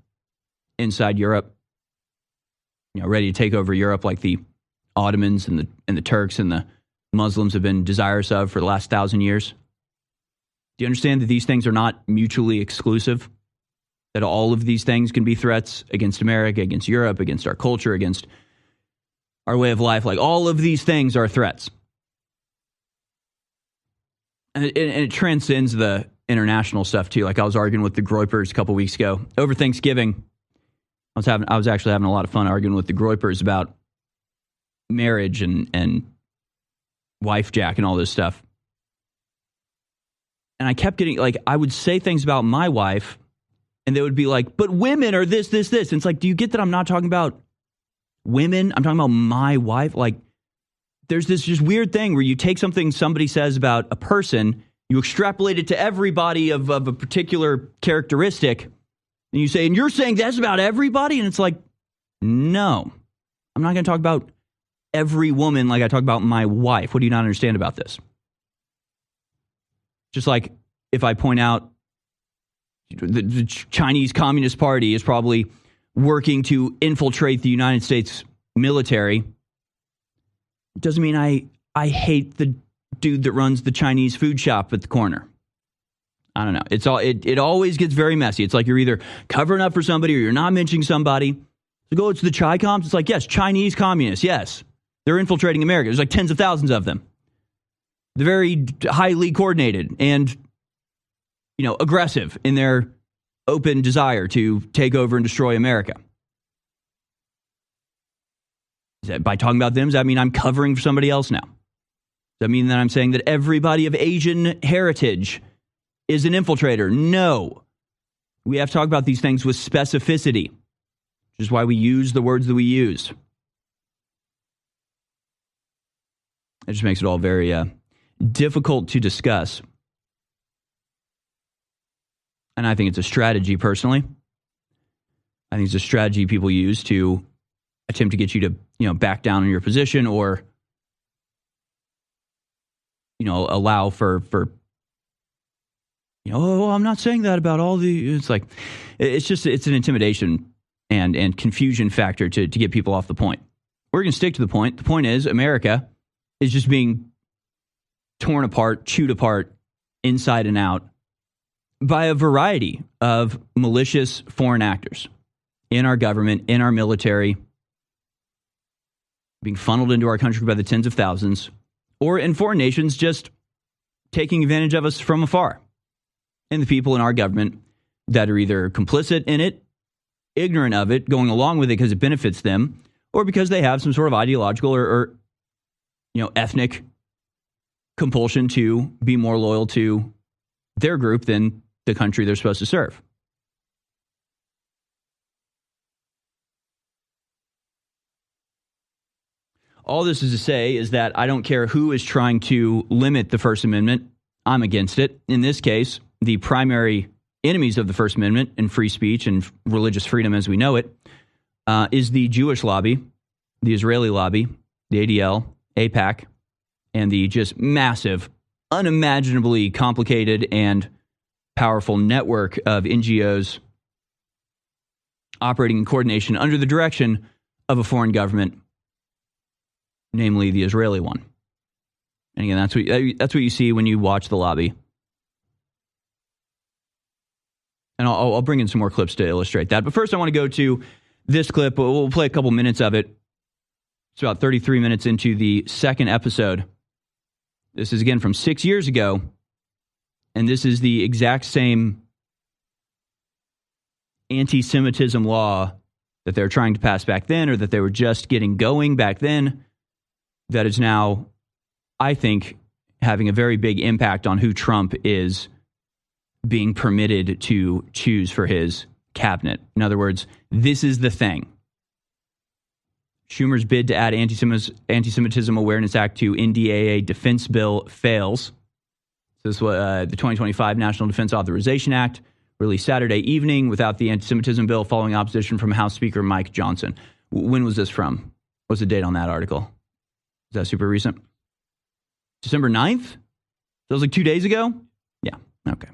inside Europe, ready to take over Europe like the Ottomans and the Turks and the Muslims have been desirous of for the last 1,000 years. Do you understand that these things are not mutually exclusive? That all of these things can be threats against America, against Europe, against our culture, against our way of life. Like, all of these things are threats. And it transcends the international stuff, too. Like, I was arguing with the Groypers a couple weeks ago. Over Thanksgiving, I was actually having a lot of fun arguing with the Groypers about marriage and wife jack and all this stuff. And I kept getting, I would say things about my wife, and they would be like, but women are this. And it's like, do you get that I'm not talking about women? I'm talking about my wife. Like, there's this just weird thing where you take something somebody says about a person, you extrapolate it to everybody of a particular characteristic, and you say, and you're saying that's about everybody? And it's like, no, I'm not going to talk about every woman like I talk about my wife. What do you not understand about this? Just like if I point out the Chinese Communist Party is probably working to infiltrate the United States military, it doesn't mean I hate the dude that runs the Chinese food shop at the corner. I don't know. It always gets very messy. It's like you're either covering up for somebody or you're not mentioning somebody. So it's the Chi-Coms. It's like, yes, Chinese communists, yes. They're infiltrating America. There's like tens of thousands of them. They're very highly coordinated and, aggressive in their open desire to take over and destroy America. By talking about them, does that mean I'm covering for somebody else now? Does that mean that I'm saying that everybody of Asian heritage is an infiltrator? No. We have to talk about these things with specificity, which is why we use the words that we use. It just makes it all very difficult to discuss. And I think it's a strategy, personally. I think it's a strategy people use to attempt to get you to, back down in your position or, allow for I'm not saying that about all the, it's like, it's an intimidation and confusion factor to get people off the point. We're going to stick to the point. The point is America is just being torn apart, chewed apart, inside and out by a variety of malicious foreign actors in our government, in our military, being funneled into our country by the tens of thousands, or in foreign nations just taking advantage of us from afar. And the people in our government that are either complicit in it, ignorant of it, going along with it because it benefits them, or because they have some sort of ideological or ethnic compulsion to be more loyal to their group than the country they're supposed to serve. All this is to say is that I don't care who is trying to limit the First Amendment. I'm against it. In this case, the primary enemies of the First Amendment and free speech and religious freedom as we know it is the Jewish lobby, the Israeli lobby, the ADL, AIPAC, and the just massive, unimaginably complicated and powerful network of NGOs operating in coordination under the direction of a foreign government, namely the Israeli one. And again, that's what you see when you watch the lobby. And I'll bring in some more clips to illustrate that. But first, I want to go to this clip. We'll play a couple minutes of it. It's about 33 minutes into the second episode. This is, again, from 6 years ago. And this is the exact same anti-Semitism law that they were trying to pass back then, or that they were just getting going back then, that is now, I think, having a very big impact on who Trump is being permitted to choose for his cabinet. In other words, this is the thing. Schumer's bid to add Anti-Semitism Awareness Act to NDAA defense bill fails. This was the 2025 National Defense Authorization Act, released Saturday evening without the anti-Semitism bill, following opposition from House Speaker Mike Johnson. When was this from? What's the date on that article? Is that super recent? December 9th? That was like 2 days ago? Yeah, okay.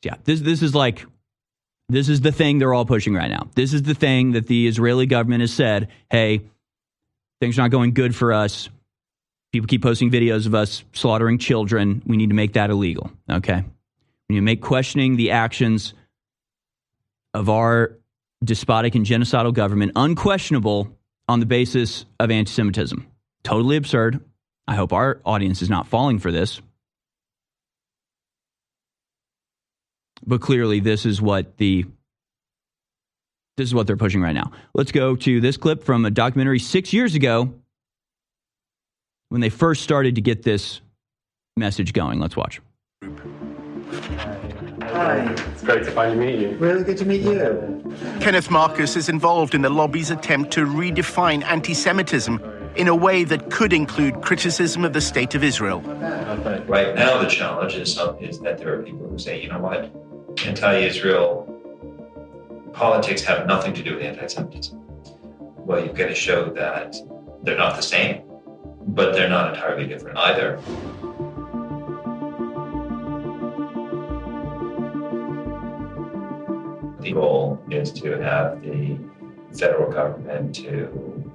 Yeah, this is the thing they're all pushing right now. This is the thing that the Israeli government has said, hey, things are not going good for us. People keep posting videos of us slaughtering children. We need to make that illegal, okay? We need to make questioning the actions of our despotic and genocidal government unquestionable on the basis of anti-Semitism. Totally absurd. I hope our audience is not falling for this. But clearly, this is what they're pushing right now. Let's go to this clip from a documentary 6 years ago when they first started to get this message going. Let's watch. Hi. It's great to finally meet you. Really good to meet you. Kenneth Marcus is involved in the lobby's attempt to redefine anti-Semitism in a way that could include criticism of the state of Israel. Right now, the challenge is that there are people who say, you know what, anti-Israel politics have nothing to do with anti-Semitism. Well, you've got to show that they're not the same, but they're not entirely different either. The goal is to have the federal government to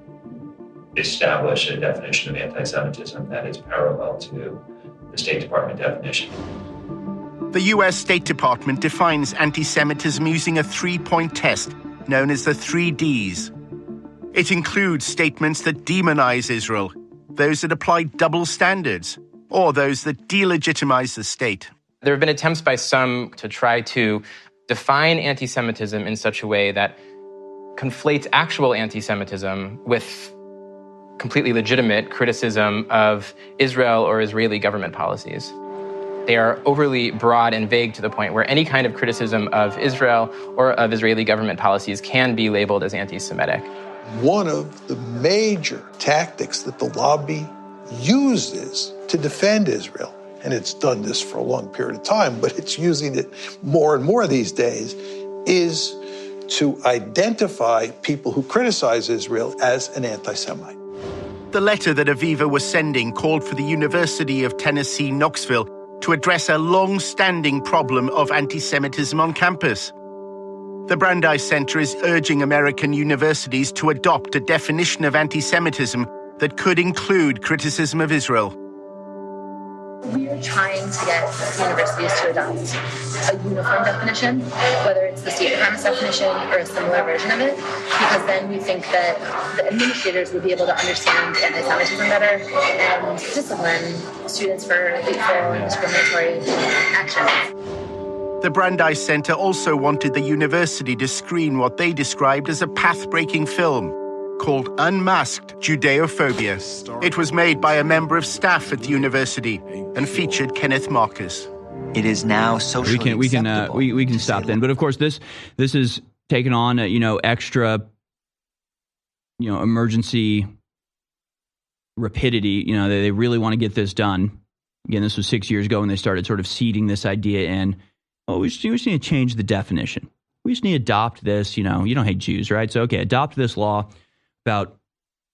establish a definition of anti-Semitism that is parallel to the State Department definition. The U.S. State Department defines anti-Semitism using a three-point test known as the 3 Ds. It includes statements that demonize Israel, those that apply double standards, or those that delegitimize the state. There have been attempts by some to try to define anti-Semitism in such a way that conflates actual anti-Semitism with completely legitimate criticism of Israel or Israeli government policies. They are overly broad and vague to the point where any kind of criticism of Israel or of Israeli government policies can be labeled as anti-Semitic. One of the major tactics that the lobby uses to defend Israel, and it's done this for a long period of time, but it's using it more and more these days, is to identify people who criticize Israel as an anti-Semite. The letter that Aviva was sending called for the University of Tennessee, Knoxville, to address a long-standing problem of anti-Semitism on campus. The Brandeis Center is urging American universities to adopt a definition of anti-Semitism that could include criticism of Israel. We're trying to get universities to adopt a uniform definition, whether it's the State Department's definition or a similar version of it, because then we think that the administrators would be able to understand anti-Semitism better and discipline students for hateful and discriminatory actions. The Brandeis Center also wanted the university to screen what they described as a path-breaking film called Unmasked Judeophobia. It was made by a member of staff at the university and featured Kenneth Marcus. It is now socially we can stop then. But of course, this is taken on extra emergency rapidity. They really want to get this done. Again, this was 6 years ago when they started sort of seeding this idea in. Oh, we just need to change the definition. We just need to adopt this. You don't hate Jews, right? So, okay, adopt this law about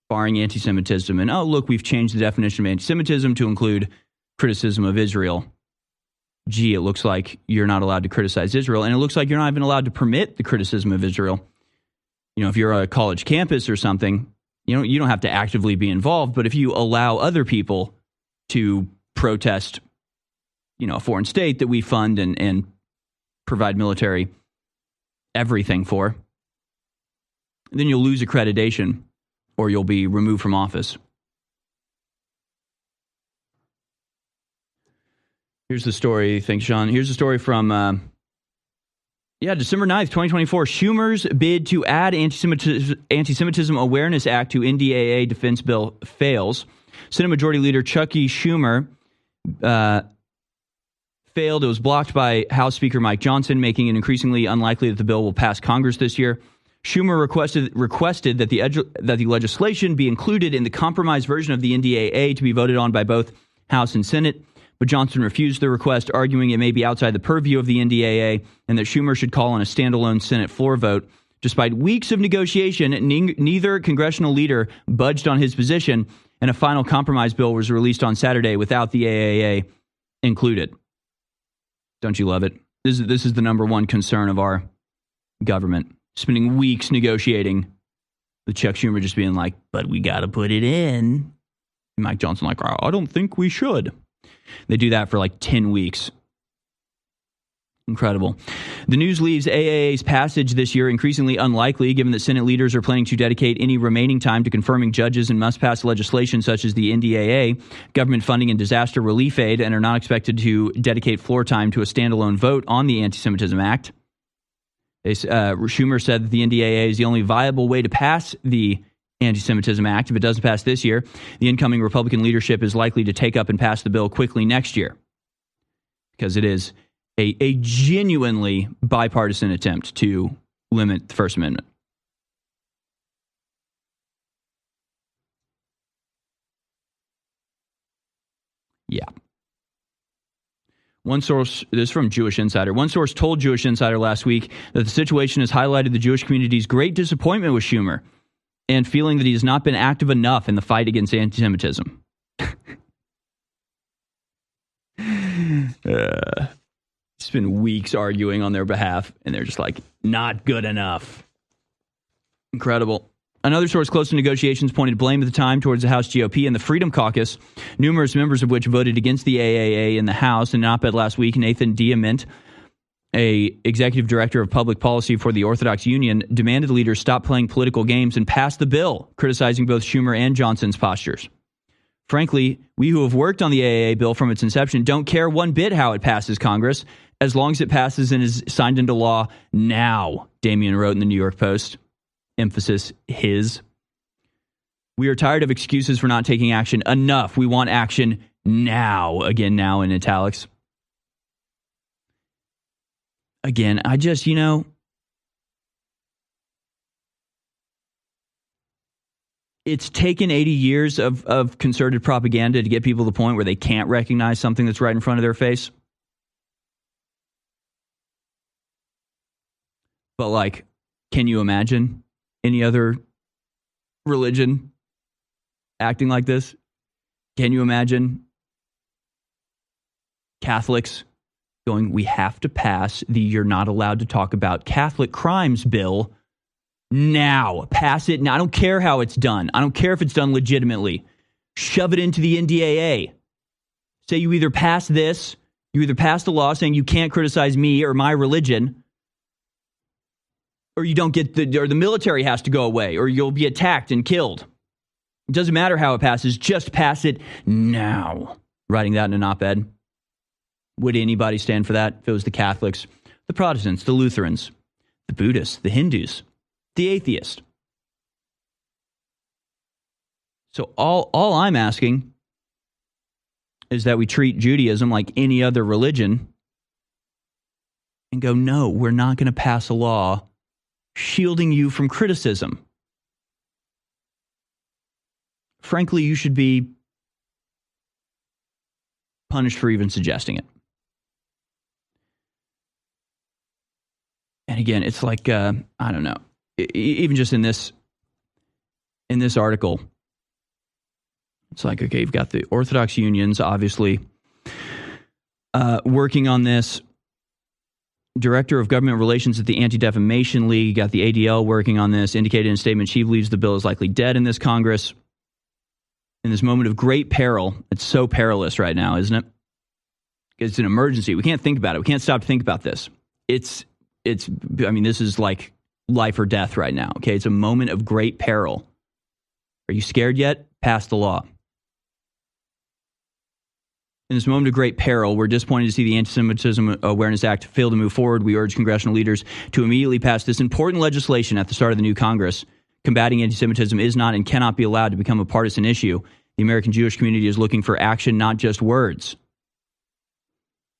barring anti-Semitism. And, oh, look, we've changed the definition of anti-Semitism to include criticism of Israel. Gee, it looks like you're not allowed to criticize Israel. And it looks like you're not even allowed to permit the criticism of Israel. If you're a college campus or something, you don't have to actively be involved. But if you allow other people to protest, a foreign state that we fund and provide military everything for, then you'll lose accreditation or you'll be removed from office. Here's the story. Thanks, Sean. Here's the story from, December 9th, 2024. Schumer's bid to add Anti-Semitism Awareness Act to NDAA defense bill fails. Senate Majority Leader Chucky Schumer failed. It was blocked by House Speaker Mike Johnson, making it increasingly unlikely that the bill will pass Congress this year. Schumer requested that the legislation be included in the compromise version of the NDAA to be voted on by both House and Senate. But Johnson refused the request, arguing it may be outside the purview of the NDAA and that Schumer should call on a standalone Senate floor vote. Despite weeks of negotiation, neither congressional leader budged on his position, and a final compromise bill was released on Saturday without the AAA included. Don't you love it? This is the number one concern of our government. Spending weeks negotiating with Chuck Schumer just being like, but we got to put it in. And Mike Johnson like, I don't think we should. They do that for like 10 weeks. Incredible. The news leaves AAA's passage this year increasingly unlikely, given that Senate leaders are planning to dedicate any remaining time to confirming judges and must-pass legislation such as the NDAA, government funding and disaster relief aid, and are not expected to dedicate floor time to a standalone vote on the Anti-Semitism Act. Schumer said that the NDAA is the only viable way to pass the Anti-Semitism Act. If it doesn't pass this year, the incoming Republican leadership is likely to take up and pass the bill quickly next year, because it is a genuinely bipartisan attempt to limit the First Amendment. Yeah. One source, this is from Jewish Insider. One source told Jewish Insider last week that the situation has highlighted the Jewish community's great disappointment with Schumer and feeling that he has not been active enough in the fight against anti-Semitism. It's been weeks arguing on their behalf, and they're just like, not good enough. Incredible. Another source close to negotiations pointed blame at the time towards the House GOP and the Freedom Caucus, numerous members of which voted against the AAA in the House. In an op-ed last week, Nathan Diamant, a executive director of public policy for the Orthodox Union, demanded leaders stop playing political games and pass the bill, criticizing both Schumer and Johnson's postures. Frankly, we who have worked on the AAA bill from its inception don't care one bit how it passes Congress, as long as it passes and is signed into law now, Damian wrote in the New York Post. Emphasis his. We are tired of excuses for not taking action. Enough. We want action now. Again, now in italics. Again, I just, it's taken 80 years of concerted propaganda to get people to the point where they can't recognize something that's right in front of their face. But like, can you imagine any other religion acting like this? Can you imagine Catholics going, we have to pass the You're Not Allowed to Talk About Catholic Crimes bill now. Pass it now. I don't care how it's done. I don't care if it's done legitimately. Shove it into the NDAA. Say you either pass this, you either pass the law saying you can't criticize me or my religion, or you don't get or the military has to go away, or you'll be attacked and killed. It doesn't matter how it passes, just pass it now. Writing that in an op-ed. Would anybody stand for that if it was the Catholics the Protestants, the Lutherans, the Buddhists, the Hindus, the atheists. So all I'm asking is that we treat Judaism like any other religion and go, no, we're not going to pass a law shielding you from criticism. Frankly, you should be punished for even suggesting it. And again, it's like, I don't know, even just in this article, it's like, okay, you've got the Orthodox unions, obviously, working on this. Director of Government Relations at the Anti-Defamation League, you got the ADL working on this, indicated in a statement she believes the bill is likely dead in this Congress. In this moment of great peril, it's so perilous right now, isn't it? It's an emergency. We can't think about it. We can't stop to think about this. I mean, this is like life or death right now, okay? It's a moment of great peril. Are you scared yet? Pass the law. In this moment of great peril, we're disappointed to see the Anti-Semitism Awareness Act fail to move forward. We urge congressional leaders to immediately pass this important legislation at the start of the new Congress. Combating anti-Semitism is not and cannot be allowed to become a partisan issue. The American Jewish community is looking for action, not just words.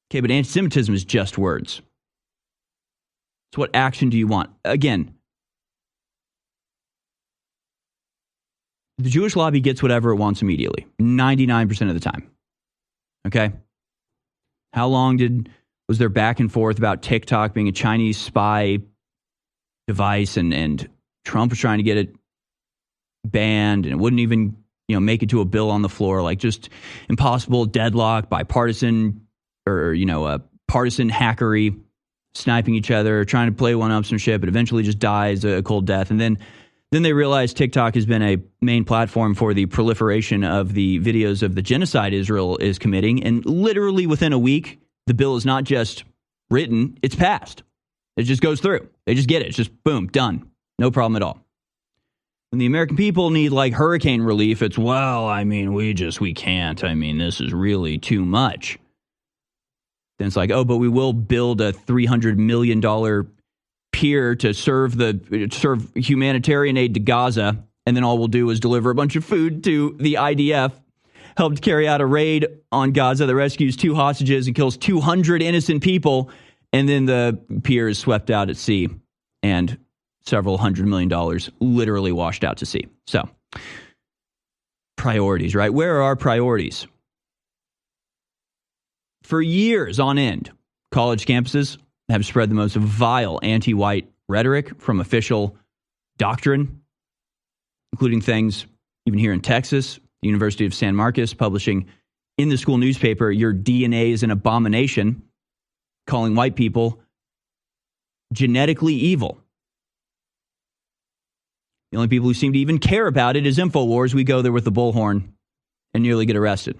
Okay, but anti-Semitism is just words. So what action do you want? Again, the Jewish lobby gets whatever it wants immediately, 99% of the time. Okay? How long was there back and forth about TikTok being a Chinese spy device and Trump was trying to get it banned and it wouldn't even, make it to a bill on the floor, like just impossible, deadlock, bipartisan or, partisan hackery, sniping each other, trying to play one up some shit, but eventually just dies a cold death. And then they realized TikTok has been a main platform for the proliferation of the videos of the genocide Israel is committing. And literally within a week, the bill is not just written, it's passed. It just goes through. They just get it. It's just boom, done. No problem at all. When the American people need like hurricane relief, it's, we can't. This is really too much. Then it's like, but we will build a $300 million pier to serve humanitarian aid to Gaza, and then all we'll do is deliver a bunch of food to the IDF, helped carry out a raid on Gaza that rescues 2 hostages and kills 200 innocent people, and then the pier is swept out at sea, and several $100 million literally washed out to sea. So, priorities, right? Where are our priorities? For years on end, college campuses have spread the most vile anti-white rhetoric from official doctrine, including things even here in Texas, the University of San Marcos publishing in the school newspaper, "Your DNA is an abomination," calling white people genetically evil. The only people who seem to even care about it is InfoWars. We go there with the bullhorn and nearly get arrested.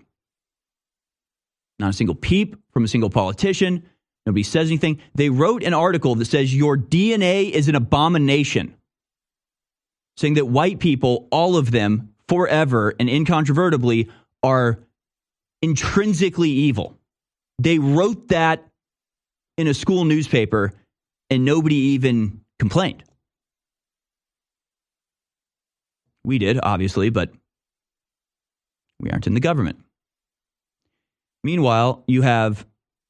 Not a single peep from a single politician. Nobody says anything. They wrote an article that says your DNA is an abomination, saying that white people, all of them, forever and incontrovertibly, are intrinsically evil. They wrote that in a school newspaper, and nobody even complained. We did, obviously, but we aren't in the government. Meanwhile, you have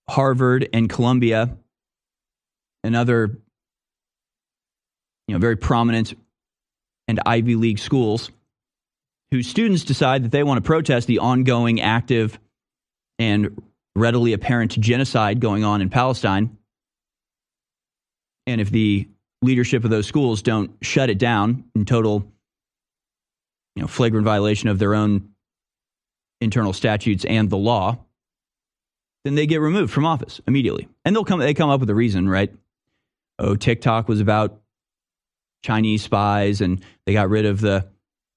Harvard and Columbia and other, very prominent and Ivy League schools whose students decide that they want to protest the ongoing, active, and readily apparent genocide going on in Palestine. And if the leadership of those schools don't shut it down in total, flagrant violation of their own internal statutes and the law, then they get removed from office immediately. And they come up with a reason, right? TikTok was about Chinese spies, and they got rid of the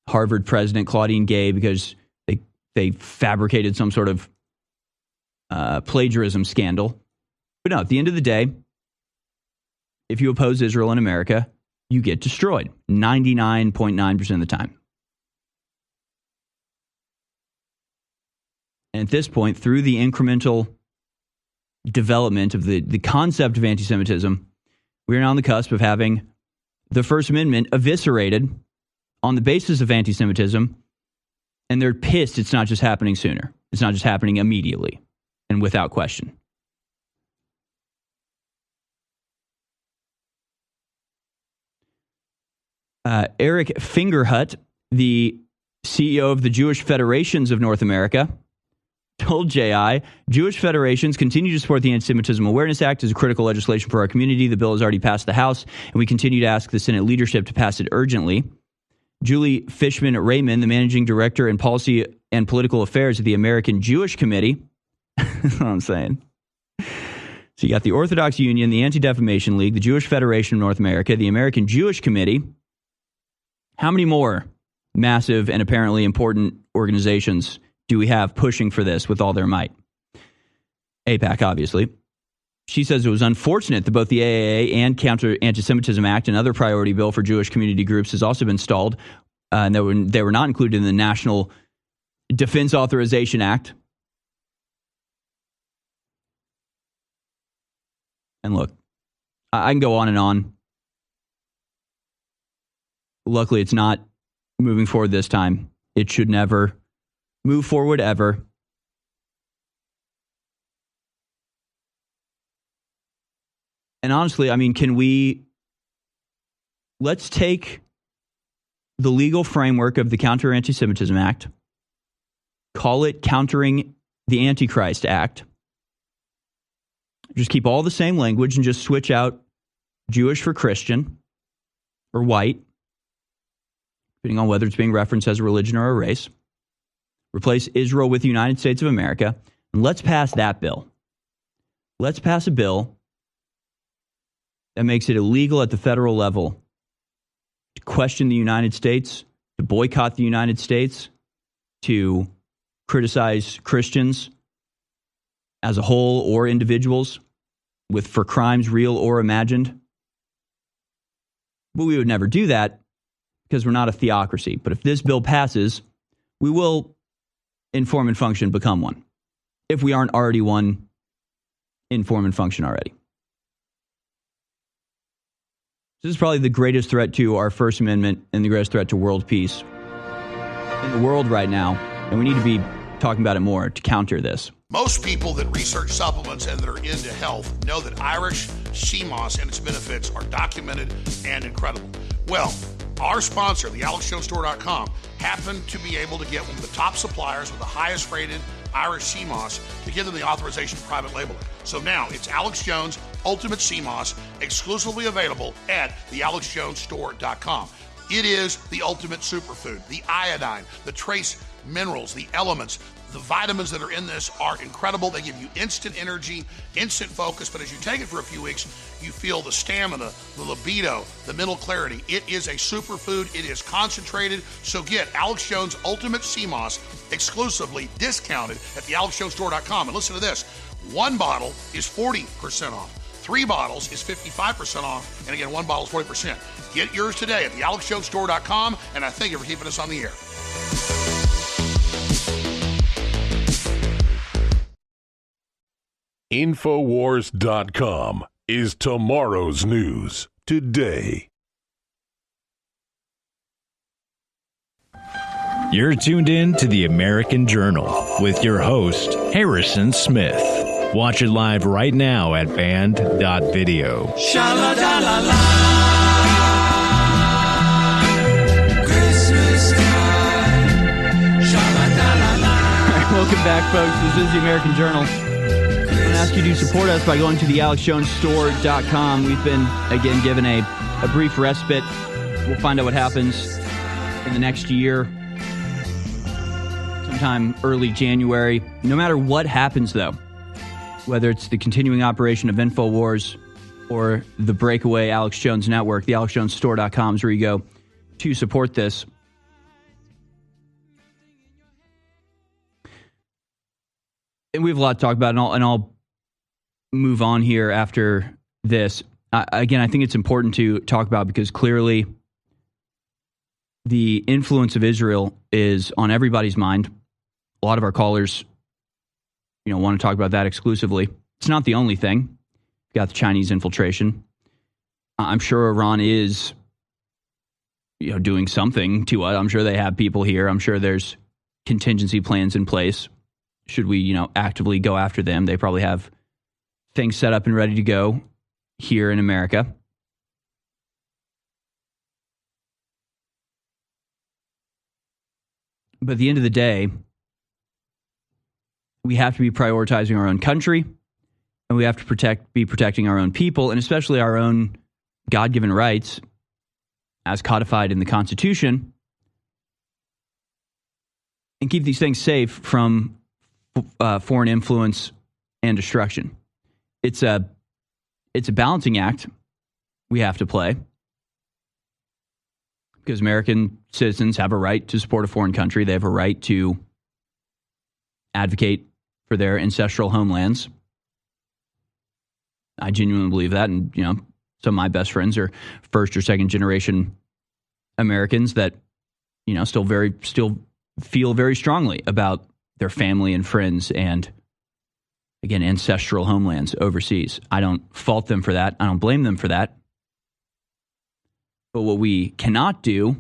Harvard president, Claudine Gay, because they fabricated some sort of plagiarism scandal. But no, at the end of the day, if you oppose Israel in America, you get destroyed 99.9% of the time. And at this point, through the incremental development of the concept of anti-Semitism, we're now on the cusp of having the First Amendment eviscerated on the basis of anti-Semitism, and they're pissed it's not just happening sooner. It's not just happening immediately and without question. Eric Fingerhut, the CEO of the Jewish Federations of North America, told JI, Jewish federations continue to support the Anti-Semitism Awareness Act as a critical legislation for our community. The bill has already passed the House, and we continue to ask the Senate leadership to pass it urgently. Julie Fishman Raymond, the managing director in policy and political affairs of the American Jewish Committee. That's what I'm saying. So you got the Orthodox Union, the Anti-Defamation League, the Jewish Federation of North America, the American Jewish Committee. How many more massive and apparently important organizations do we have pushing for this with all their might? AIPAC, obviously. She says it was unfortunate that both the AAA and Counter Anti-Semitism Act, another priority bill for Jewish community groups, has also been stalled, and they were not included in the National Defense Authorization Act. And look, I can go on and on. Luckily, it's not moving forward this time. It should never move forward ever. And honestly, I mean, let's take the legal framework of the Counter Anti-Semitism Act, call it Countering the Antichrist Act, just keep all the same language and just switch out Jewish for Christian or white, depending on whether it's being referenced as a religion or a race. Replace Israel with the United States of America, and let's pass that bill. Let's pass a bill that makes it illegal at the federal level to question the United States, to boycott the United States, to criticize Christians as a whole or individuals for crimes real or imagined. But we would never do that because we're not a theocracy. But if this bill passes, we will, in form and function, become one. If we aren't already one in form and function already. This is probably the greatest threat to our First Amendment and the greatest threat to world peace in the world right now. And we need to be talking about it more to counter this. Most people that research supplements and that are into health know that Irish sea moss and its benefits are documented and incredible. Well, our sponsor, the AlexJonesStore.com, happened to be able to get one of the top suppliers with the highest rated Irish sea moss to give them the authorization to private label it. So now it's Alex Jones Ultimate Sea Moss, exclusively available at thealexjonesstore.com. It is the ultimate superfood. The iodine, the trace minerals, the elements, the vitamins that are in this are incredible. They give you instant energy, instant focus, but as you take it for a few weeks, you feel the stamina, the libido, the mental clarity. It is a superfood. It is concentrated. So get Alex Jones Ultimate Sea Moss exclusively discounted at thealexjonesstore.com. And listen to this. One bottle is 40% off. 3 bottles is 55% off. And again, 1 bottle is 40%. Get yours today at thealexjonesstore.com. And I thank you for keeping us on the air. Infowars.com is tomorrow's news today. You're tuned in to the American Journal with your host, Harrison Smith. Watch it live right now at band.video. Sha-la-da-la-la. Christmas time. Sha-la-da-la-la. All right, welcome back, folks. This is the American Journal. I'm going to ask you to support us by going to the AlexJonesStore.com. We've been, again, given a brief respite. We'll find out what happens in the next year, sometime early January. No matter what happens, though, whether it's the continuing operation of InfoWars or the breakaway Alex Jones Network, the AlexJonesStore.com is where you go to support this. And we have a lot to talk about, and I'll move on here after this. Again, I think it's important to talk about because clearly the influence of Israel is on everybody's mind. A lot of our callers, want to talk about that exclusively. It's not the only thing. You got the Chinese infiltration. I'm sure Iran is, doing something to it. I'm sure they have people here. I'm sure there's contingency plans in place. Should we, actively go after them? They probably have things set up and ready to go here in America. But at the end of the day, we have to be prioritizing our own country, and we have to be protecting our own people, and especially our own God-given rights as codified in the Constitution, and keep these things safe from foreign influence and destruction. It's a balancing act we have to play, because American citizens have a right to support a foreign country. They have a right to advocate for their ancestral homelands. I genuinely believe that. And, some of my best friends are first or second generation Americans that, still feel very strongly about their family and friends and, again, ancestral homelands overseas. I don't fault them for that. I don't blame them for that. But what we cannot do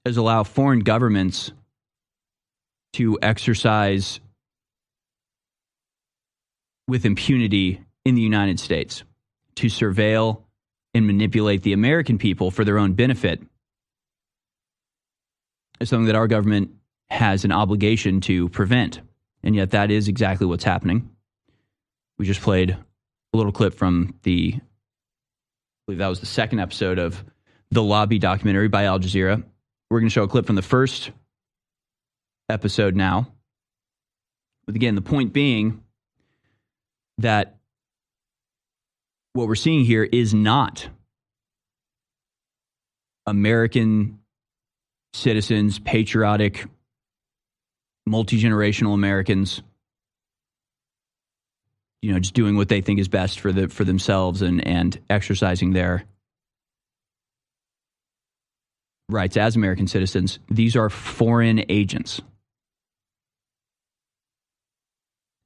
is allow foreign governments to exercise with impunity in the United States, to surveil and manipulate the American people for their own benefit. It's something that our government has an obligation to prevent. And yet that is exactly what's happening. We just played a little clip from I believe that was the second episode of the Lobby documentary by Al Jazeera. We're going to show a clip from the first episode now. But again, the point being that what we're seeing here is not American citizens, patriotic, multi-generational Americans, just doing what they think is best for themselves and exercising their rights as American citizens. These are foreign agents.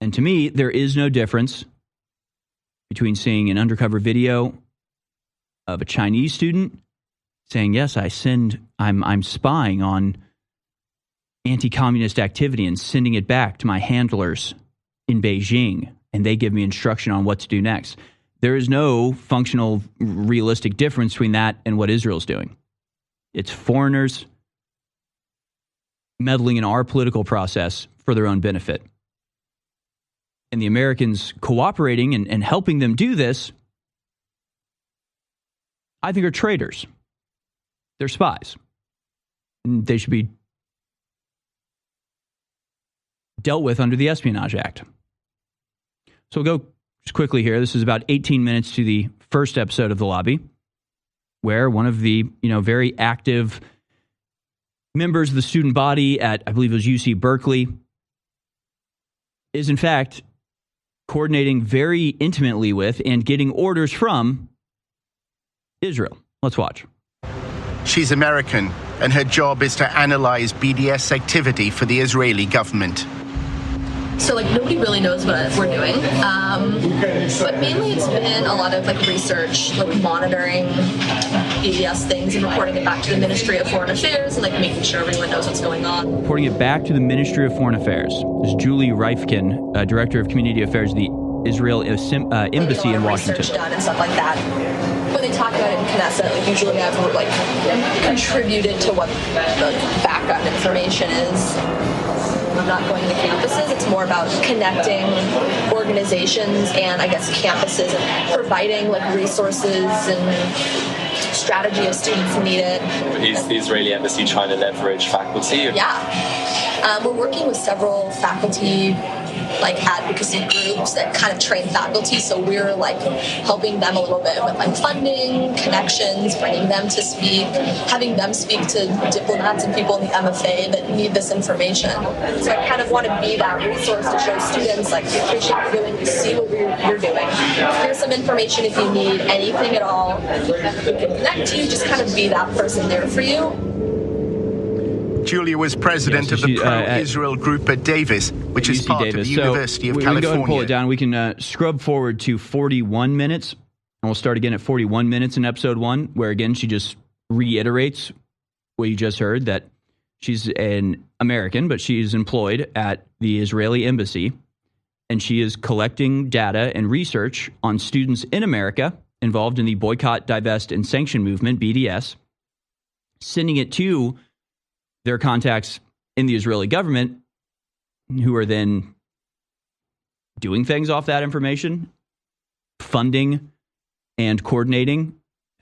And to me, there is no difference between seeing an undercover video of a Chinese student saying, yes, I'm spying on anti-communist activity and sending it back to my handlers in Beijing, and they give me instruction on what to do next. There is no functional, realistic difference between that and what Israel's doing. It's foreigners meddling in our political process for their own benefit. And the Americans cooperating and helping them do this, I think, are traitors. They're spies. And they should be dealt with under the Espionage Act. So we'll go just quickly here. This is about 18 minutes to the first episode of The Lobby, where one of the very active members of the student body at, I believe it was UC Berkeley, is in fact coordinating very intimately with and getting orders from Israel. Let's watch. She's American, and her job is to analyze BDS activity for the Israeli government. So, nobody really knows what we're doing. But mainly it's been a lot of, research, monitoring BDS things and reporting it back to the Ministry of Foreign Affairs and, making sure everyone knows what's going on. Reporting it back to the Ministry of Foreign Affairs. This is Julie Reifkin, Director of Community Affairs of the Israel Embassy in Washington. Research done and stuff like that. When they talk about it in Knesset, usually I've, contributed to what the background information is. I'm not going to campuses. It's more about connecting organizations and, campuses and providing, resources and strategy if students need it. Is the Israeli Embassy trying to leverage faculty? Yeah. We're working with several faculty advocacy groups that kind of train faculty, so we're helping them a little bit with funding, connections, bringing them to speak, having them speak to diplomats and people in the MFA that need this information. So I kind of want to be that resource to show students, we appreciate what you're doing, we see what you're doing. Here's some information if you need anything at all. We can connect you, just kind of be that person there for you. Julia was president of the pro-Israel group at Davis, which is part of the University of California. We can go ahead and pull it down. We can scrub forward to 41 minutes, and we'll start again at 41 minutes in episode 1, where again she just reiterates what you just heard, that she's an American, but she's employed at the Israeli embassy, and she is collecting data and research on students in America involved in the Boycott, Divest, and Sanction Movement, BDS, sending it to their contacts in the Israeli government, who are then doing things off that information, funding and coordinating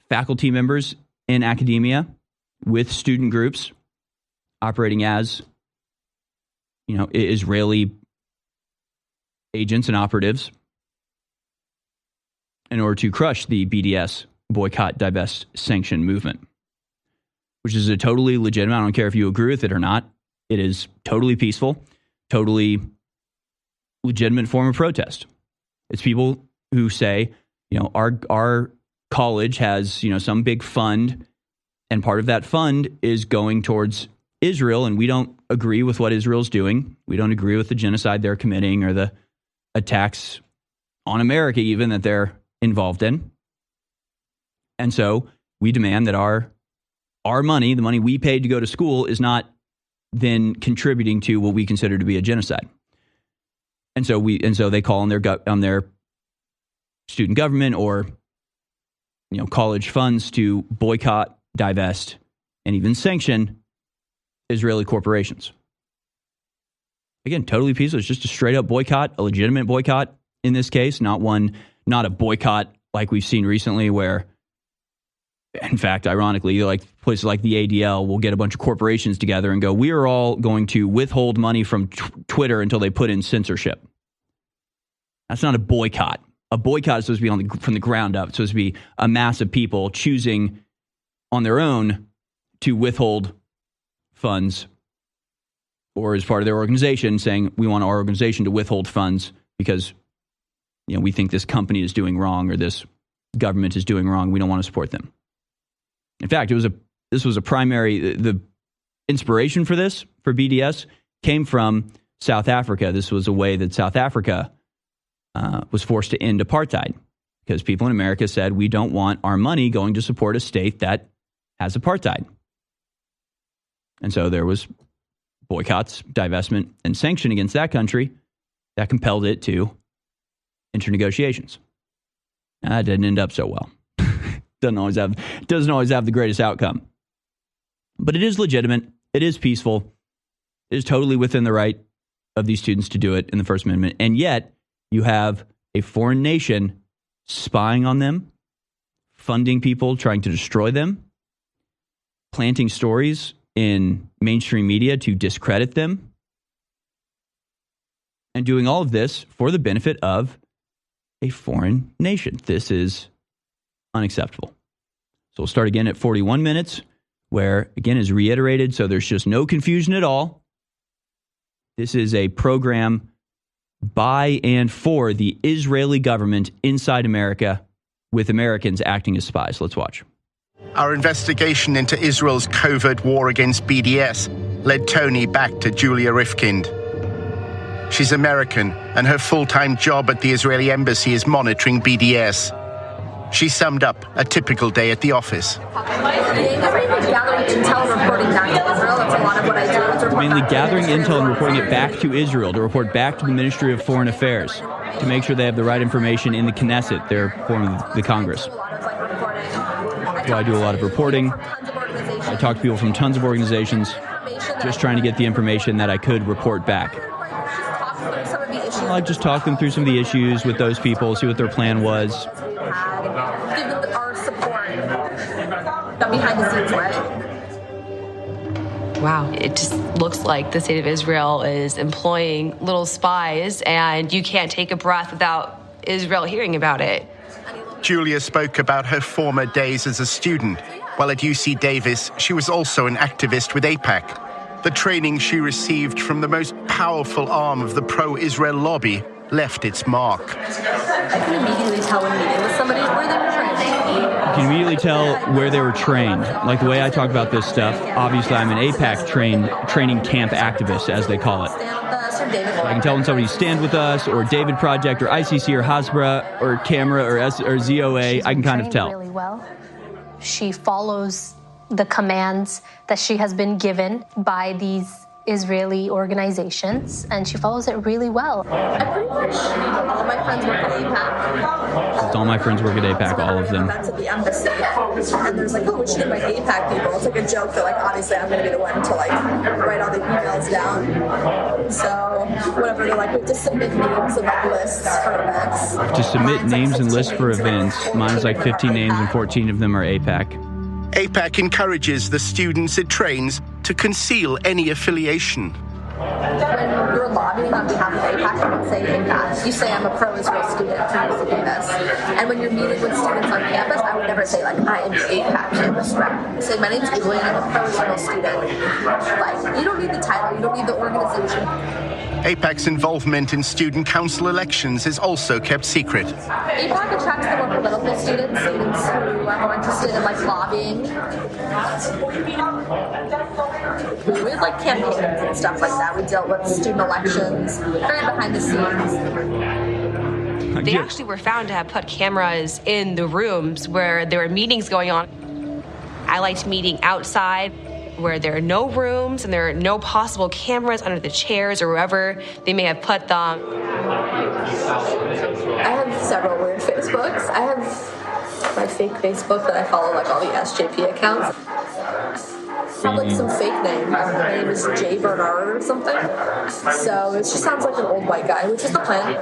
faculty members in academia with student groups operating as, Israeli agents and operatives in order to crush the BDS, Boycott, Divest, Sanction movement, which is a totally legitimate, I don't care if you agree with it or not, it is totally peaceful, totally legitimate form of protest. It's people who say, our college has, some big fund, and part of that fund is going towards Israel, and we don't agree with what Israel's doing. We don't agree with the genocide they're committing or the attacks on America even that they're involved in. And so we demand that our money, the money we paid to go to school, is not then contributing to what we consider to be a genocide. And so they call on their student government or college funds to boycott, divest, and even sanction Israeli corporations. Again, totally peaceful. It's just a straight up boycott, a legitimate boycott in this case, not a boycott like we've seen recently where, in fact, ironically, like places like the ADL will get a bunch of corporations together and go, we are all going to withhold money from Twitter until they put in censorship. That's not a boycott. A boycott is supposed to be from the ground up. It's supposed to be a mass of people choosing on their own to withhold funds, or as part of their organization saying, we want our organization to withhold funds because we think this company is doing wrong or this government is doing wrong. We don't want to support them. In fact, this was a primary, the inspiration for this, for BDS, came from South Africa. This was a way that South Africa was forced to end apartheid because people in America said, we don't want our money going to support a state that has apartheid. And so there was boycotts, divestment, and sanction against that country that compelled it to enter negotiations. Now, that didn't end up so well. Doesn't always have the greatest outcome. But it is legitimate. It is peaceful. It is totally within the right of these students to do it in the First Amendment. And yet, you have a foreign nation spying on them, funding people, trying to destroy them, planting stories in mainstream media to discredit them, and doing all of this for the benefit of a foreign nation. This is unacceptable. So we'll start again at 41 minutes, where, again, is reiterated, so there's just no confusion at all. This is a program by and for the Israeli government inside America, with Americans acting as spies. Let's watch. Our investigation into Israel's covert war against BDS led Tony back to Julia Rifkind. She's American, and her full-time job at the Israeli embassy is monitoring BDS. She summed up a typical day at the office. Mainly gathering intel and reporting it back to Israel, to report back to the Ministry of Foreign Affairs, to make sure they have the right information in the Knesset, their form of the Congress. So I do a lot of reporting. I talk to people from tons of organizations, just trying to get the information that I could report back. I like just talk them through some of the issues with those people, see what their plan was. Give them our support behind the scenes way. Wow. It just looks like the state of Israel is employing little spies, and you can't take a breath without Israel hearing about it. Julia spoke about her former days as a student. While at UC Davis, she was also an activist with AIPAC. The training she received from the most powerful arm of the pro-Israel lobby left its mark. I can immediately tell when meeting with somebody where they were trained. You can immediately tell where they were trained. Like the way I talk about this stuff, obviously I'm an AIPAC training camp activist, as they call it. I can tell when somebody's Stand With Us or David Project or ICC or Hasbara or Camera or ZOA. I can kind of tell. Really well. She follows the commands that she has been given by these Israeli organizations, and she follows it really well. I pretty much all my friends work at AIPAC. All my friends work at AIPAC, all of them. That's at the embassy, and there's like, oh, we should invite AIPAC people. It's like a joke that like obviously I'm going to be the one to like write all the emails down. So whatever, they're like, we have to submit names of lists for events. To submit names and lists for events. Mine's like 15 names and 14 of them are AIPAC. AIPAC encourages the students it trains to conceal any affiliation. When you're lobbying on behalf of AIPAC, you don't say AIPAC. You say I'm a pro-Israel student to UC Davis. And when you're meeting with students on campus, I would never say, like, I am AIPAC campus rep. I say, my name's Julie, and I'm a pro-Israel student. Like, you don't need the title, you don't need the organization. AIPAC's involvement in student council elections is also kept secret. AIPAC attracts the more political students who are more interested in like lobbying. We had like campaigns and stuff like that. We dealt with student elections, very behind the scenes. They actually were found to have put cameras in the rooms where there were meetings going on. I liked meeting outside, where there are no rooms and there are no possible cameras under the chairs or wherever they may have put them. I have several weird Facebooks. I have my fake Facebook that I follow like all the SJP accounts. I have like some fake name. My name is Jay Bernard or something. So it just sounds like an old white guy, which is the plan.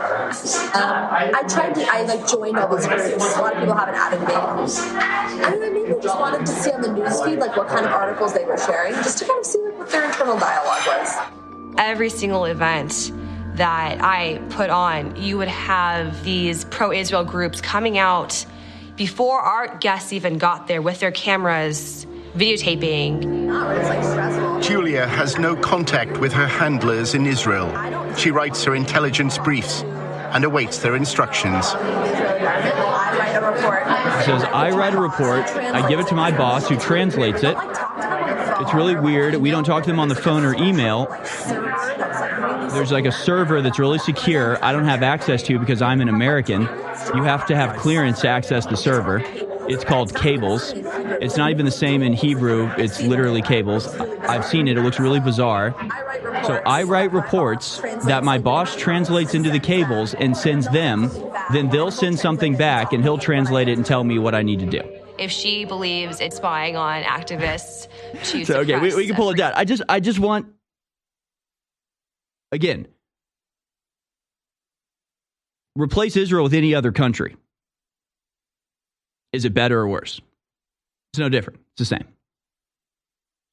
I joined all these groups. A lot of people haven't added me. I don't know, maybe just wanted to see on the newsfeed like what kind of articles they were sharing, just to kind of see what their internal dialogue was. Every single event that I put on, you would have these pro-Israel groups coming out before our guests even got there with their cameras, videotaping. Julia has no contact with her handlers in Israel. She writes her intelligence briefs and awaits their instructions. I write a report. It says, I write a report, I give it to my boss who translates it. It's really weird. We don't talk to them on the phone or email. There's like a server that's really secure I don't have access to because I'm an American. You have to have clearance to access the server. It's called Cables. It's not even the same in Hebrew. It's literally Cables. I've seen it. It looks really bizarre. So I write reports that my boss translates into the Cables and sends them. Then they'll send something back and he'll translate it and tell me what I need to do. If she believes it's spying on activists to so, okay, we can pull it down. I just want, again, replace Israel with any other country. Is it better or worse? It's no different. It's the same.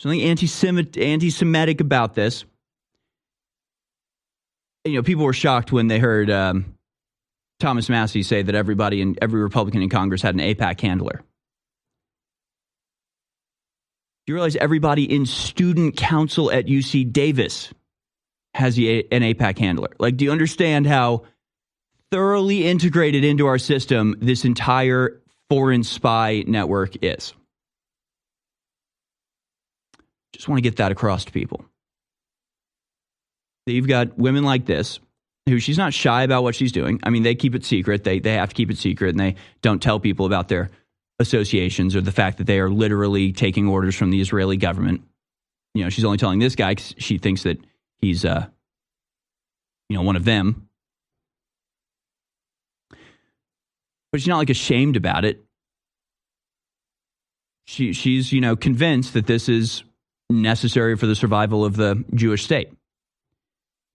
Something anti-Semitic about this. You know, people were shocked when they heard Thomas Massie say that every Republican in Congress had an AIPAC handler. You realize everybody in student council at UC Davis has an AIPAC handler. Like, do you understand how thoroughly integrated into our system this entire foreign spy network is? Just want to get that across to people. You've got women like this, who she's not shy about what she's doing. I mean, they keep it secret. They have to keep it secret, and they don't tell people about their associations or the fact that they are literally taking orders from the Israeli government. You know, she's only telling this guy because she thinks that he's, one of them. But she's not like ashamed about it. She's convinced that this is necessary for the survival of the Jewish state.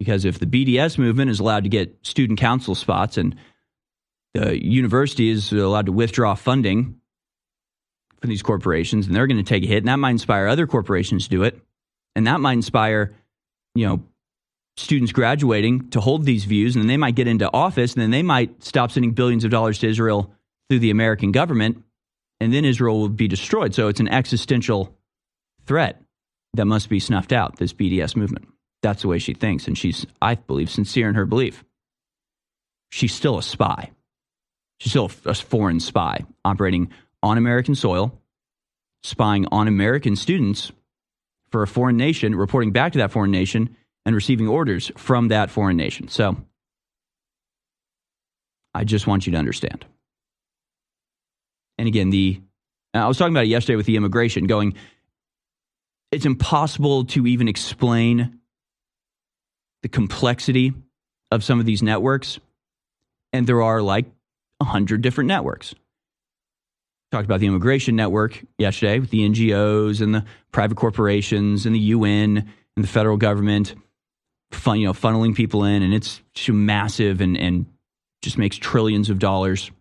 Because if the BDS movement is allowed to get student council spots and the university is allowed to withdraw funding from these corporations, and they're going to take a hit, and that might inspire other corporations to do it, and that might inspire, students graduating to hold these views, and then they might get into office, and then they might stop sending billions of dollars to Israel through the American government, and then Israel will be destroyed. So it's an existential threat that must be snuffed out, this BDS movement. That's the way she thinks, and she's, I believe, sincere in her belief. She's still a spy. She's still a foreign spy operating on American soil, spying on American students for a foreign nation, reporting back to that foreign nation, and receiving orders from that foreign nation. So I just want you to understand. And again, I was talking about it yesterday with the immigration, going, it's impossible to even explain the complexity of some of these networks. And there are like 100 different networks. Talked about the immigration network yesterday with the NGOs and the private corporations and the UN and the federal government funneling people in. And it's massive and just makes trillions of dollars.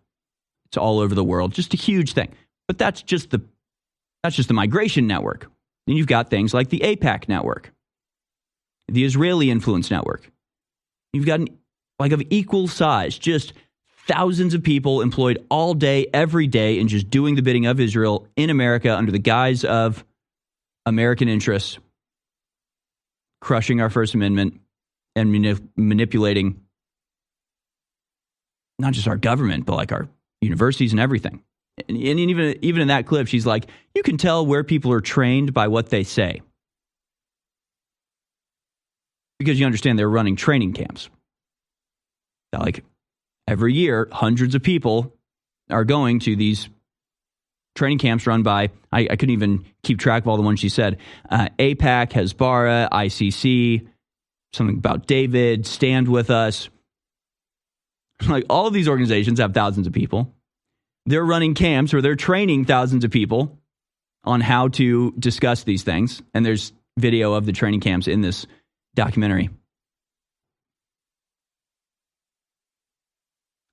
It's all over the world. Just a huge thing. But that's just the migration network. Then you've got things like the AIPAC network, the Israeli influence network. You've got of equal size, just thousands of people employed all day, every day, in just doing the bidding of Israel in America under the guise of American interests, crushing our First Amendment and manipulating not just our government, but like our universities and everything. And even in that clip, she's like, you can tell where people are trained by what they say. Because you understand they're running training camps. Like every year, hundreds of people are going to these training camps run by, I couldn't even keep track of all the ones she said, AIPAC, Hezbollah, ICC, something about David, Stand With Us. Like all of these organizations have thousands of people. They're running camps where they're training thousands of people on how to discuss these things. And there's video of the training camps in this documentary.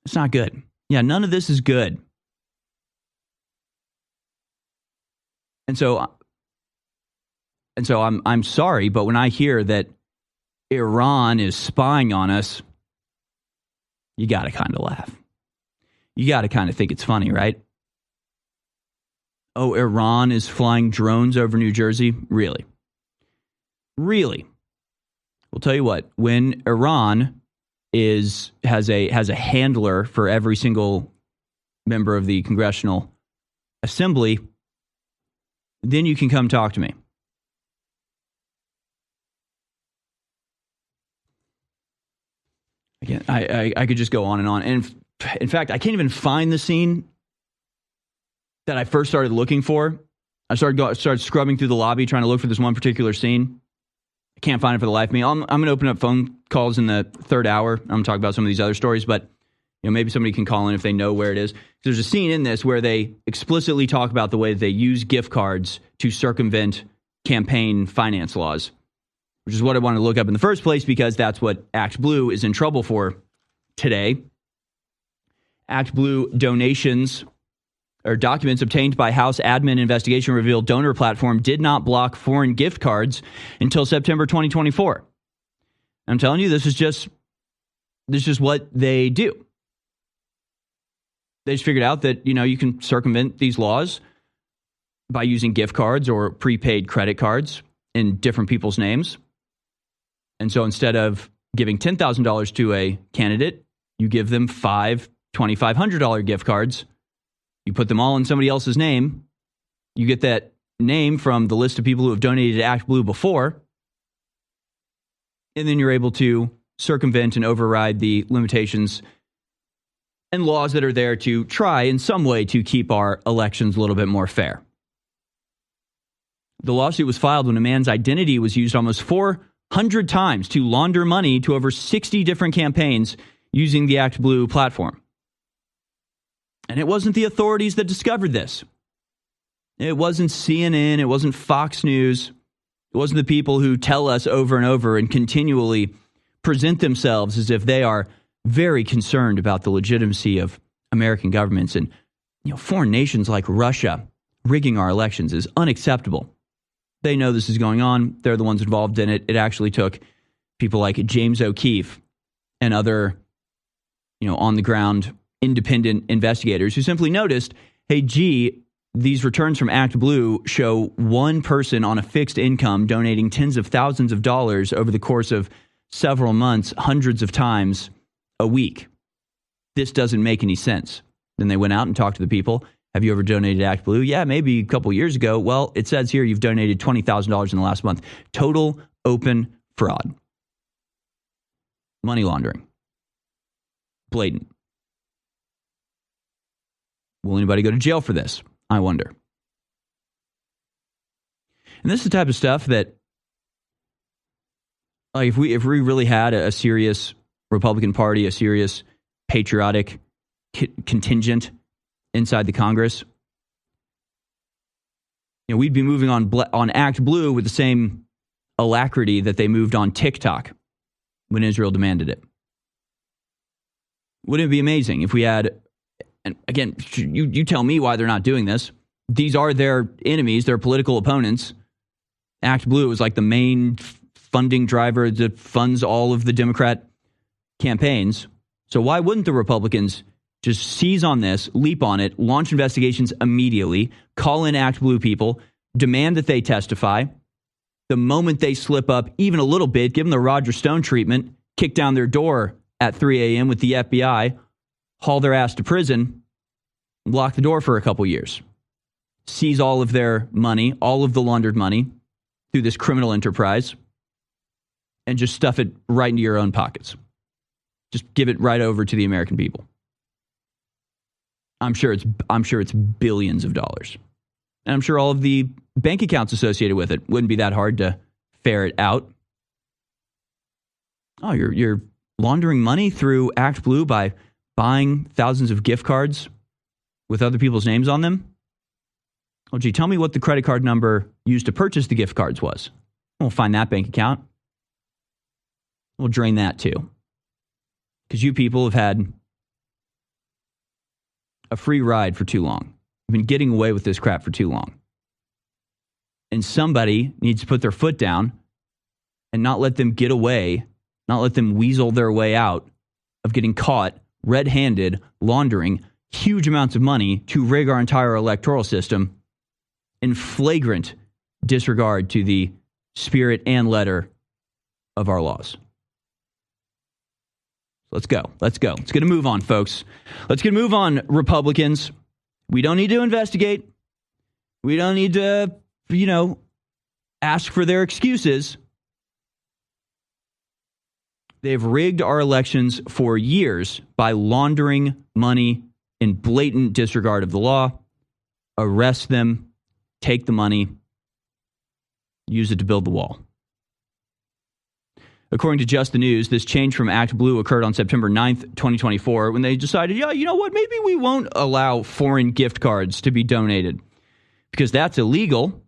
It's not good. Yeah, none of this is good. And so I'm sorry, but when I hear that Iran is spying on us, you got to kind of laugh. You got to kind of think it's funny, right? Oh, Iran is flying drones over New Jersey? Really? Really? We'll tell you what, when Iran has a handler for every single member of the Congressional Assembly, then you can come talk to me. Again, I could just go on and on. And in fact, I can't even find the scene that I first started looking for. I started scrubbing through the lobby trying to look for this one particular scene. I can't find it for the life of me. I'm going to open up phone calls in the third hour. I'm going to talk about some of these other stories, but maybe somebody can call in if they know where it is. There's a scene in this where they explicitly talk about the way that they use gift cards to circumvent campaign finance laws, which is what I wanted to look up in the first place because that's what Act Blue is in trouble for today. Act Blue donations or documents obtained by House admin investigation revealed donor platform did not block foreign gift cards until September 2024. I'm telling you, this is just what they do. They just figured out that, you can circumvent these laws by using gift cards or prepaid credit cards in different people's names. And so instead of giving $10,000 to a candidate, you give them 5 $2,500 gift cards. You put them all in somebody else's name. You get that name from the list of people who have donated to Act Blue before. And then you're able to circumvent and override the limitations and laws that are there to try in some way to keep our elections a little bit more fair. The lawsuit was filed when a man's identity was used almost 400 times to launder money to over 60 different campaigns using the Act Blue platform. And it wasn't the authorities that discovered this. It wasn't CNN. It wasn't Fox News. It wasn't the people who tell us over and over and continually present themselves as if they are very concerned about the legitimacy of American governments. And, foreign nations like Russia rigging our elections is unacceptable. They know this is going on. They're the ones involved in it. It actually took people like James O'Keefe and other, on the ground independent investigators who simply noticed, hey, gee, these returns from Act Blue show one person on a fixed income donating tens of thousands of dollars over the course of several months, hundreds of times a week. This doesn't make any sense. Then they went out and talked to the people. Have you ever donated to ActBlue? Yeah, maybe a couple years ago. Well, it says here you've donated $20,000 in the last month. Total open fraud. Money laundering. Blatant. Will anybody go to jail for this? I wonder. And this is the type of stuff that, like, if we really had a serious Republican Party, a serious patriotic contingent inside the Congress, we'd be moving on ActBlue with the same alacrity that they moved on TikTok when Israel demanded it. Wouldn't it be amazing if we had, and again, you tell me why they're not doing this. These are their enemies, their political opponents. ActBlue is like the main funding driver that funds all of the Democrat campaigns. So why wouldn't the Republicans just seize on this, leap on it, launch investigations immediately, call in ActBlue people, demand that they testify? The moment they slip up even a little bit, give them the Roger Stone treatment, kick down their door at 3 a.m. with the FBI, haul their ass to prison, lock the door for a couple years, seize all of their money, all of the laundered money through this criminal enterprise, and just stuff it right into your own pockets. Just give it right over to the American people. I'm sure it's billions of dollars. And I'm sure all of the bank accounts associated with it wouldn't be that hard to ferret out. Oh, you're laundering money through ActBlue by buying thousands of gift cards with other people's names on them? Well, gee, tell me what the credit card number used to purchase the gift cards was. We'll find that bank account. We'll drain that too. Because you people have had a free ride for too long. You've been getting away with this crap for too long. And somebody needs to put their foot down and not let them get away, not let them weasel their way out of getting caught red-handed laundering huge amounts of money to rig our entire electoral system in flagrant disregard to the spirit and letter of our laws. Let's go. Let's get a move on, folks. Let's get a move on, Republicans. We don't need to investigate. We don't need to, ask for their excuses. They've rigged our elections for years by laundering money in blatant disregard of the law. Arrest them, take the money, use it to build the wall. According to Just the News, this change from ActBlue occurred on September 9th, 2024, when they decided, you know what, maybe we won't allow foreign gift cards to be donated because that's illegal.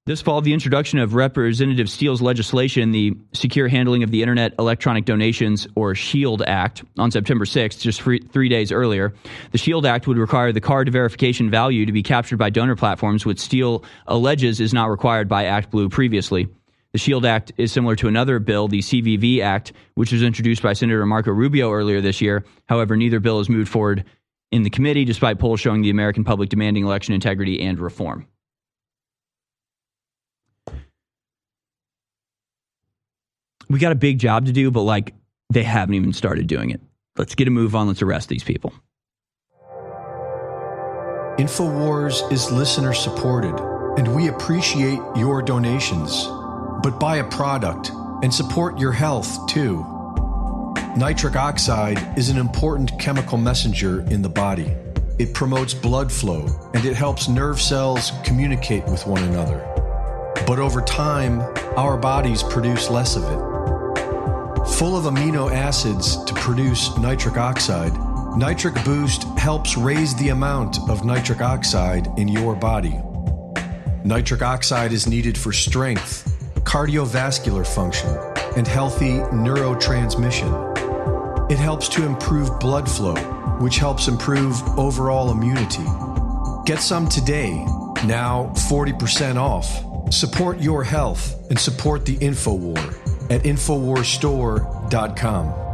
This followed the introduction of Representative Steele's legislation, the Secure Handling of the Internet Electronic Donations, or SHIELD Act, on September 6th, just 3 days earlier. The SHIELD Act would require the card verification value to be captured by donor platforms, which Steele alleges is not required by ActBlue previously. The SHIELD Act is similar to another bill, the CVV Act, which was introduced by Senator Marco Rubio earlier this year. However, neither bill has moved forward in the committee, despite polls showing the American public demanding election integrity and reform. We got a big job to do, but they haven't even started doing it. Let's get a move on. Let's arrest these people. InfoWars is listener supported, and we appreciate your donations. But buy a product and support your health too. Nitric oxide is an important chemical messenger in the body. It promotes blood flow and it helps nerve cells communicate with one another. But over time, our bodies produce less of it. Full of amino acids to produce nitric oxide, Nitric Boost helps raise the amount of nitric oxide in your body. Nitric oxide is needed for strength, cardiovascular function, and healthy neurotransmission. It helps to improve blood flow, which helps improve overall immunity. Get some today, now 40% off. Support your health and support the InfoWar at InfoWarsStore.com.